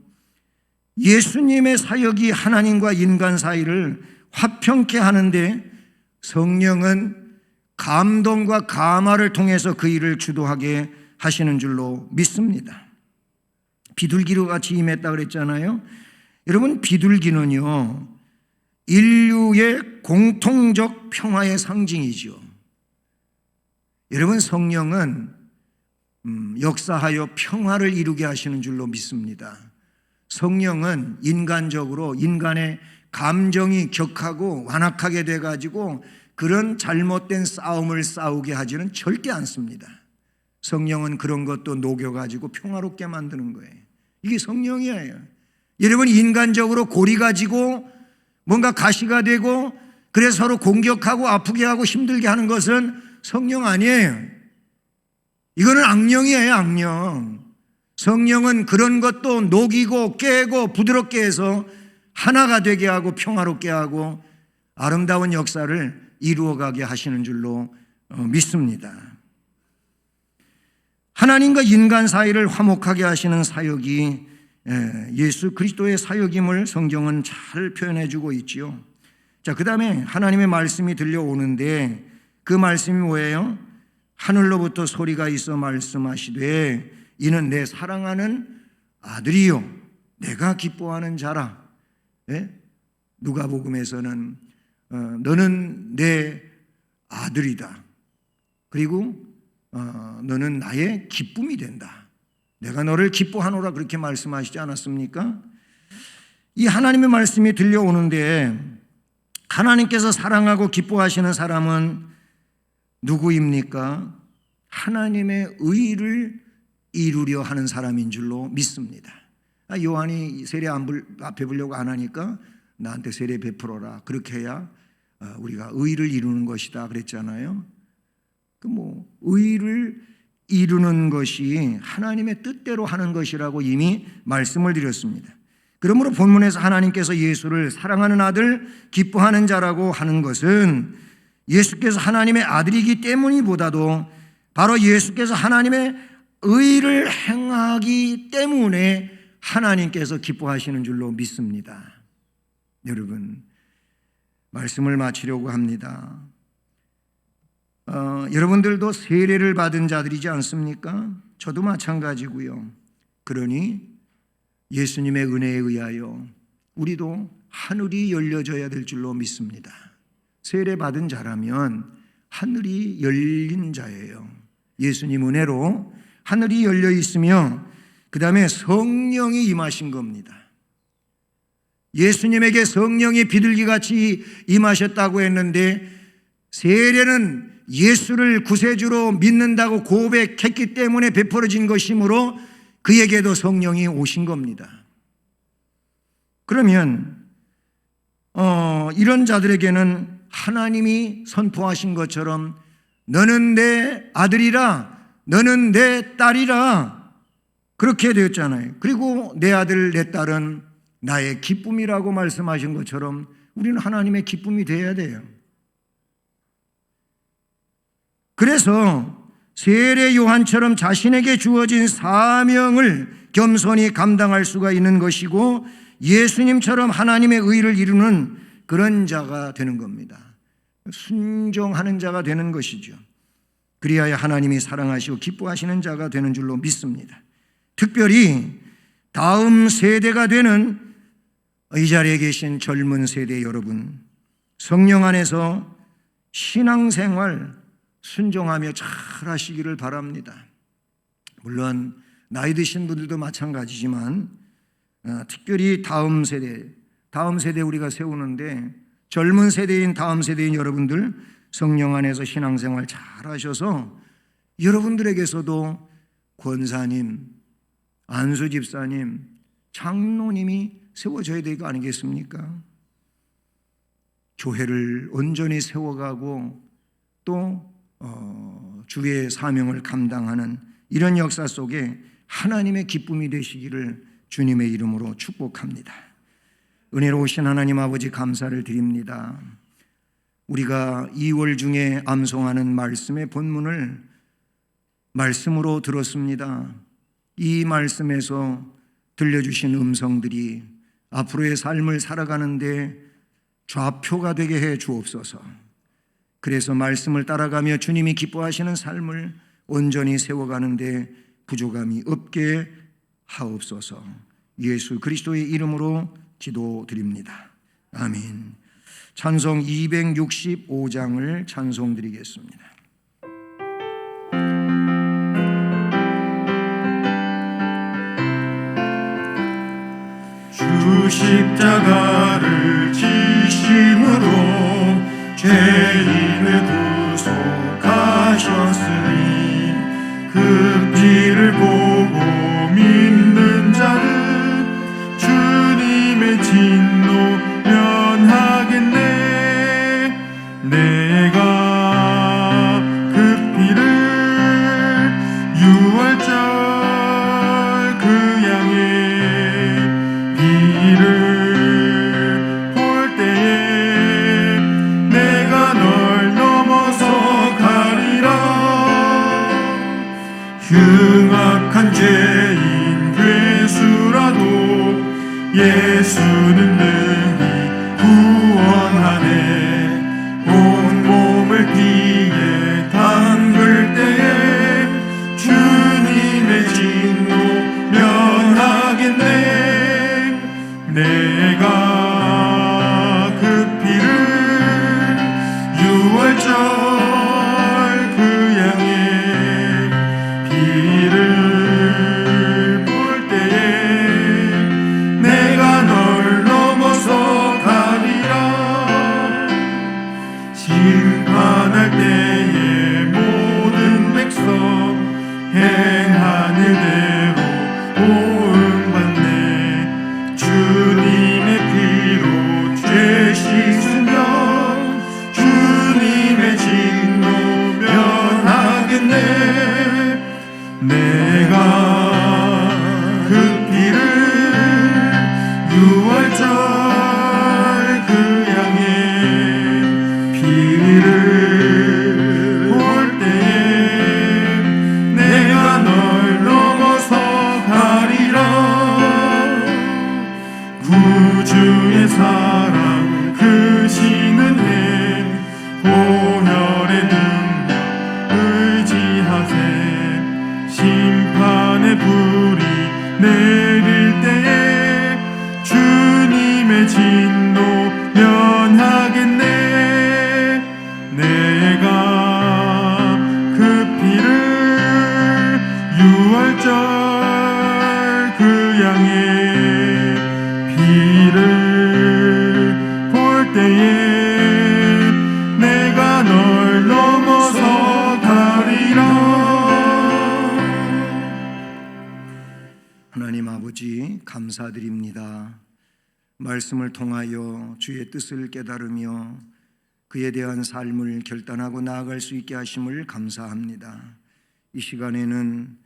예수님의 사역이 하나님과 인간 사이를 화평케 하는데 성령은 감동과 감화를 통해서 그 일을 주도하게 하시는 줄로 믿습니다. 비둘기로 같이 임했다 그랬잖아요. 여러분, 비둘기는요 인류의 공통적 평화의 상징이죠. 여러분, 성령은 역사하여 평화를 이루게 하시는 줄로 믿습니다. 성령은 인간적으로 인간의 감정이 격하고 완악하게 돼가지고 그런 잘못된 싸움을 싸우게 하지는 절대 않습니다. 성령은 그런 것도 녹여가지고 평화롭게 만드는 거예요. 이게 성령이에요. 여러분, 인간적으로 고리 가지고 뭔가 가시가 되고 그래서 서로 공격하고 아프게 하고 힘들게 하는 것은 성령 아니에요. 이거는 악령이에요, 악령. 성령은 그런 것도 녹이고 깨고 부드럽게 해서 하나가 되게 하고 평화롭게 하고 아름다운 역사를 이루어가게 하시는 줄로 믿습니다. 하나님과 인간 사이를 화목하게 하시는 사역이 예수 그리스도의 사역임을 성경은 잘 표현해 주고 있지요. 자, 그 다음에 하나님의 말씀이 들려오는데 그 말씀이 뭐예요? 하늘로부터 소리가 있어 말씀하시되 이는 내 사랑하는 아들이요 내가 기뻐하는 자라. 예? 누가복음에서는 너는 내 아들이다. 그리고 너는 나의 기쁨이 된다. 내가 너를 기뻐하노라 그렇게 말씀하시지 않았습니까? 이 하나님의 말씀이 들려오는데 하나님께서 사랑하고 기뻐하시는 사람은 누구입니까? 하나님의 의를 이루려 하는 사람인 줄로 믿습니다. 요한이 세례 안 베풀려고 안 하니까 나한테 세례 베풀어라. 그렇게 해야 우리가 의를 이루는 것이다 그랬잖아요. 의를 이루는 것이 하나님의 뜻대로 하는 것이라고 이미 말씀을 드렸습니다. 그러므로 본문에서 하나님께서 예수를 사랑하는 아들, 기뻐하는 자라고 하는 것은 예수께서 하나님의 아들이기 때문이보다도 바로 예수께서 하나님의 의를 행하기 때문에 하나님께서 기뻐하시는 줄로 믿습니다. 여러분, 말씀을 마치려고 합니다. 여러분들도 세례를 받은 자들이지 않습니까? 저도 마찬가지고요. 그러니 예수님의 은혜에 의하여 우리도 하늘이 열려져야 될 줄로 믿습니다. 세례 받은 자라면 하늘이 열린 자예요. 예수님 은혜로 하늘이 열려 있으며 그 다음에 성령이 임하신 겁니다. 예수님에게 성령이 비둘기같이 임하셨다고 했는데 세례는 예수를 구세주로 믿는다고 고백했기 때문에 베풀어진 것이므로 그에게도 성령이 오신 겁니다. 그러면 이런 자들에게는 하나님이 선포하신 것처럼 너는 내 아들이라 너는 내 딸이라 그렇게 되었잖아요. 그리고 내 아들 내 딸은 나의 기쁨이라고 말씀하신 것처럼 우리는 하나님의 기쁨이 되어야 돼요. 그래서 세례 요한처럼 자신에게 주어진 사명을 겸손히 감당할 수가 있는 것이고 예수님처럼 하나님의 의를 이루는 그런 자가 되는 겁니다. 순종하는 자가 되는 것이죠. 그리하여 하나님이 사랑하시고 기뻐하시는 자가 되는 줄로 믿습니다. 특별히 다음 세대가 되는 이 자리에 계신 젊은 세대 여러분, 성령 안에서 신앙생활 순종하며 잘 하시기를 바랍니다. 물론 나이 드신 분들도 마찬가지지만 특별히 다음 세대 우리가 세우는데 젊은 세대인 다음 세대인 여러분들 성령 안에서 신앙생활 잘 하셔서 여러분들에게서도 권사님, 안수 집사님, 장로님이 세워져야 될 거 아니겠습니까? 교회를 온전히 세워가고 또 주의 사명을 감당하는 이런 역사 속에 하나님의 기쁨이 되시기를 주님의 이름으로 축복합니다. 은혜로우신 하나님 아버지 감사를 드립니다. 우리가 2월 중에 암송하는 말씀의 본문을 말씀으로 들었습니다. 이 말씀에서 들려주신 음성들이 앞으로의 삶을 살아가는데 좌표가 되게 해 주옵소서. 그래서 말씀을 따라가며 주님이 기뻐하시는 삶을 온전히 세워가는데 부족함이 없게 하옵소서. 예수 그리스도의 이름으로 기도드립니다. 아멘. 찬송 265장을 찬송드리겠습니다. 주 십자가를 지심으로 죄인을 구속하셨으니 그 피를 보고 믿는 자는 주님의 진노 면하겠네. 내가 그 피를 유월절 그 양의 피를 볼 때에 내가 널 넘어 내가 그 피를 유월절 그 양의 피를 볼 때에 내가 널 넘어서 가리라. 심판할 때에 모든 백성 행하는 대로 보응받네. 주님의 피로 죄 씻으면 주님의 진노 면하겠네. 내가 그 피를 유월절 그 양의 피를 볼 때에 내가 널 넘어서 가리라. 구주의 사랑 크신 은혜 보혈의 능력 의지하세. 심판의 불이 내릴 때에 주님의 진노 면하겠네. 내가 그 피를 유월절 그 양의 피를 볼 때에 내가 널 넘어서 가리라. 하나님 아버지 감사드립니다. 말씀을 통하여 주의 뜻을 깨달으며 그에 대한 삶을 결단하고 나아갈 수 있게 하심을 감사합니다. 이 시간에는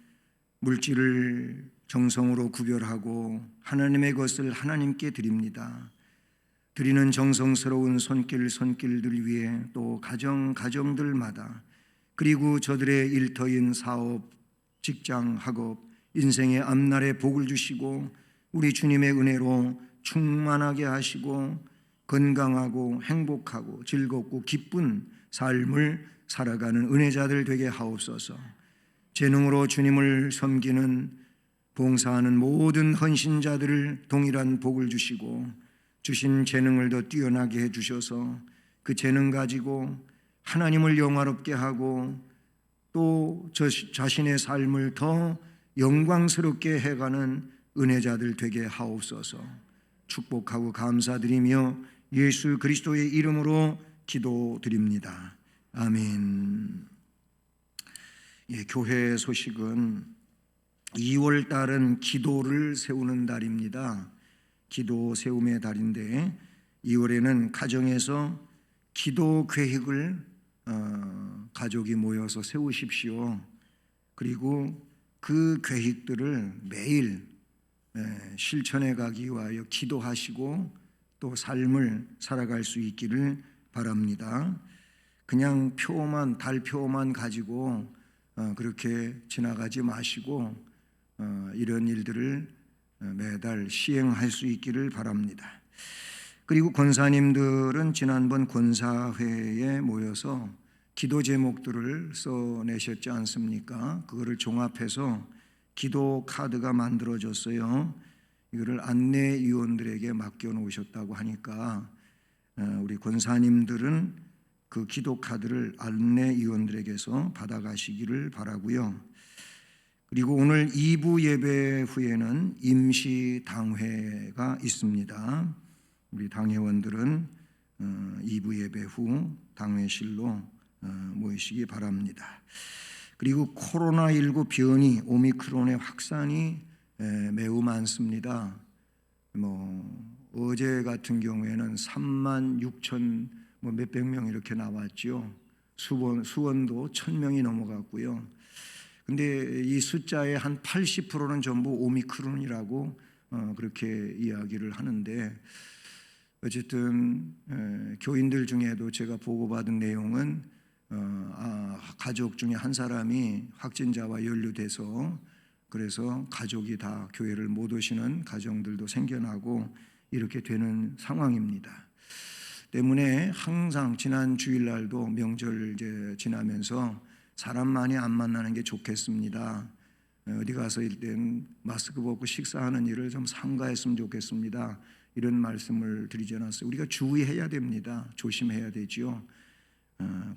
물질을 정성으로 구별하고 하나님의 것을 하나님께 드립니다. 드리는 정성스러운 손길들 위해 또 가정들마다 그리고 저들의 일터인 사업, 직장, 학업, 인생의 앞날에 복을 주시고 우리 주님의 은혜로 충만하게 하시고 건강하고 행복하고 즐겁고 기쁜 삶을 살아가는 은혜자들 되게 하옵소서. 재능으로 주님을 섬기는 봉사하는 모든 헌신자들을 동일한 복을 주시고 주신 재능을 더 뛰어나게 해주셔서 그 재능 가지고 하나님을 영화롭게 하고 또 자신의 삶을 더 영광스럽게 해가는 은혜자들 되게 하옵소서. 축복하고 감사드리며 예수 그리스도의 이름으로 기도드립니다. 아멘. 교회 소식은 2월 달은 기도를 세우는 달입니다. 기도 세움의 달인데 2월에는 가정에서 기도 계획을 가족이 모여서 세우십시오. 그리고 그 계획들을 매일 실천해 가기 위하여 기도하시고 또 삶을 살아갈 수 있기를 바랍니다. 그냥 달표만 가지고 그렇게 지나가지 마시고 이런 일들을 매달 시행할 수 있기를 바랍니다. 그리고 권사님들은 지난번 권사회에 모여서 기도 제목들을 써내셨지 않습니까? 그거를 종합해서 기도 카드가 만들어졌어요. 이거를 안내위원들에게 맡겨놓으셨다고 하니까 우리 권사님들은 그 기도 카드를 안내위원들에게서 받아가시기를 바라고요. 그리고 오늘 2부 예배 후에는 임시 당회가 있습니다. 우리 당회원들은 2부 예배 후 당회실로 모이시기 바랍니다. 그리고 코로나19 변이 오미크론의 확산이 매우 많습니다. 어제 같은 경우에는 3만 6천 몇백 명 이렇게 나왔죠. 수원도 1,000명이 넘어갔고요. 근데 이 숫자의 한 80%는 전부 오미크론이라고 그렇게 이야기를 하는데 어쨌든 교인들 중에도 제가 보고받은 내용은 가족 중에 한 사람이 확진자와 연루돼서 그래서 가족이 다 교회를 못 오시는 가정들도 생겨나고 이렇게 되는 상황입니다. 때문에 항상 지난 주일날도 명절 이제 지나면서 사람 많이 안 만나는 게 좋겠습니다. 어디 가서 일단 마스크 벗고 식사하는 일을 좀 삼가했으면 좋겠습니다. 이런 말씀을 드리지 않았어요. 우리가 주의해야 됩니다. 조심해야 되지요.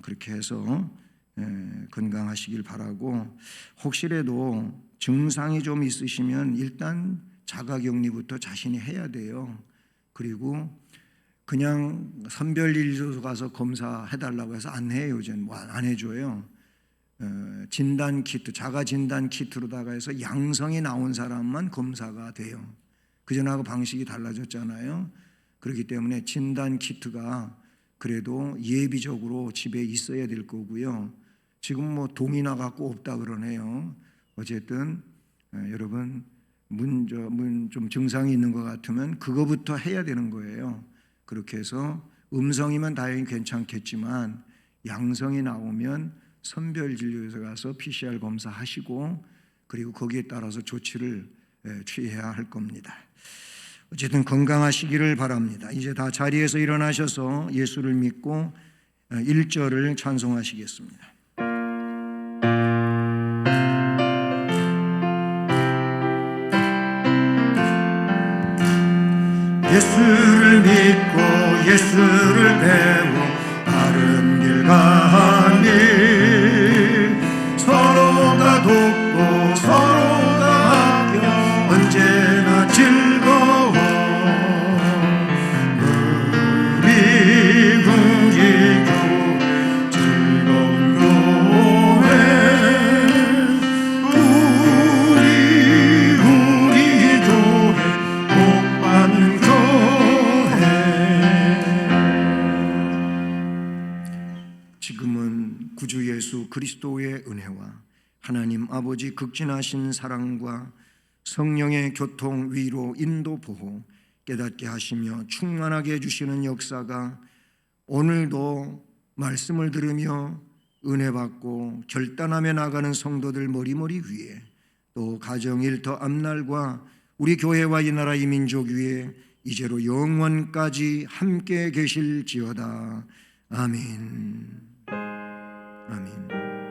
그렇게 해서 건강하시길 바라고, 혹시라도 증상이 좀 있으시면 일단 자가격리부터 자신이 해야 돼요. 그리고 그냥 선별진료소 가서 검사해달라고 해서 안 해요. 요즘 안 해줘요. 진단 키트, 자가 진단 키트로다가 해서 양성이 나온 사람만 검사가 돼요. 그전하고 방식이 달라졌잖아요. 그렇기 때문에 진단 키트가 그래도 예비적으로 집에 있어야 될 거고요. 지금 뭐 동이나 갖고 없다 그러네요. 어쨌든 여러분 좀 증상이 있는 것 같으면 그거부터 해야 되는 거예요. 그렇게 해서 음성이면 다행히 괜찮겠지만 양성이 나오면 선별진료소에 가서 PCR 검사하시고, 그리고 거기에 따라서 조치를 취해야 할 겁니다. 어쨌든 건강하시기를 바랍니다. 이제 다 자리에서 일어나셔서 예수를 믿고 1절을 찬송하시겠습니다. 예수를 믿고 예수를 배워 바른 길 가니 서로가 돕고 서로가 아껴 언제나 즐거워. 우리 교회 즐거운 교회, 우리 교회 복받는 지금은 구주 예수 그리스도의 은혜와 하나님 아버지 극진하신 사랑과 성령의 교통, 위로, 인도, 보호, 깨닫게 하시며 충만하게 해주시는 역사가 오늘도 말씀을 들으며 은혜 받고 결단하며 나가는 성도들 머리머리 위에, 또 가정, 일터, 앞날과 우리 교회와 이 나라 이 민족 위에 이제로 영원까지 함께 계실지어다. 아멘. 아멘.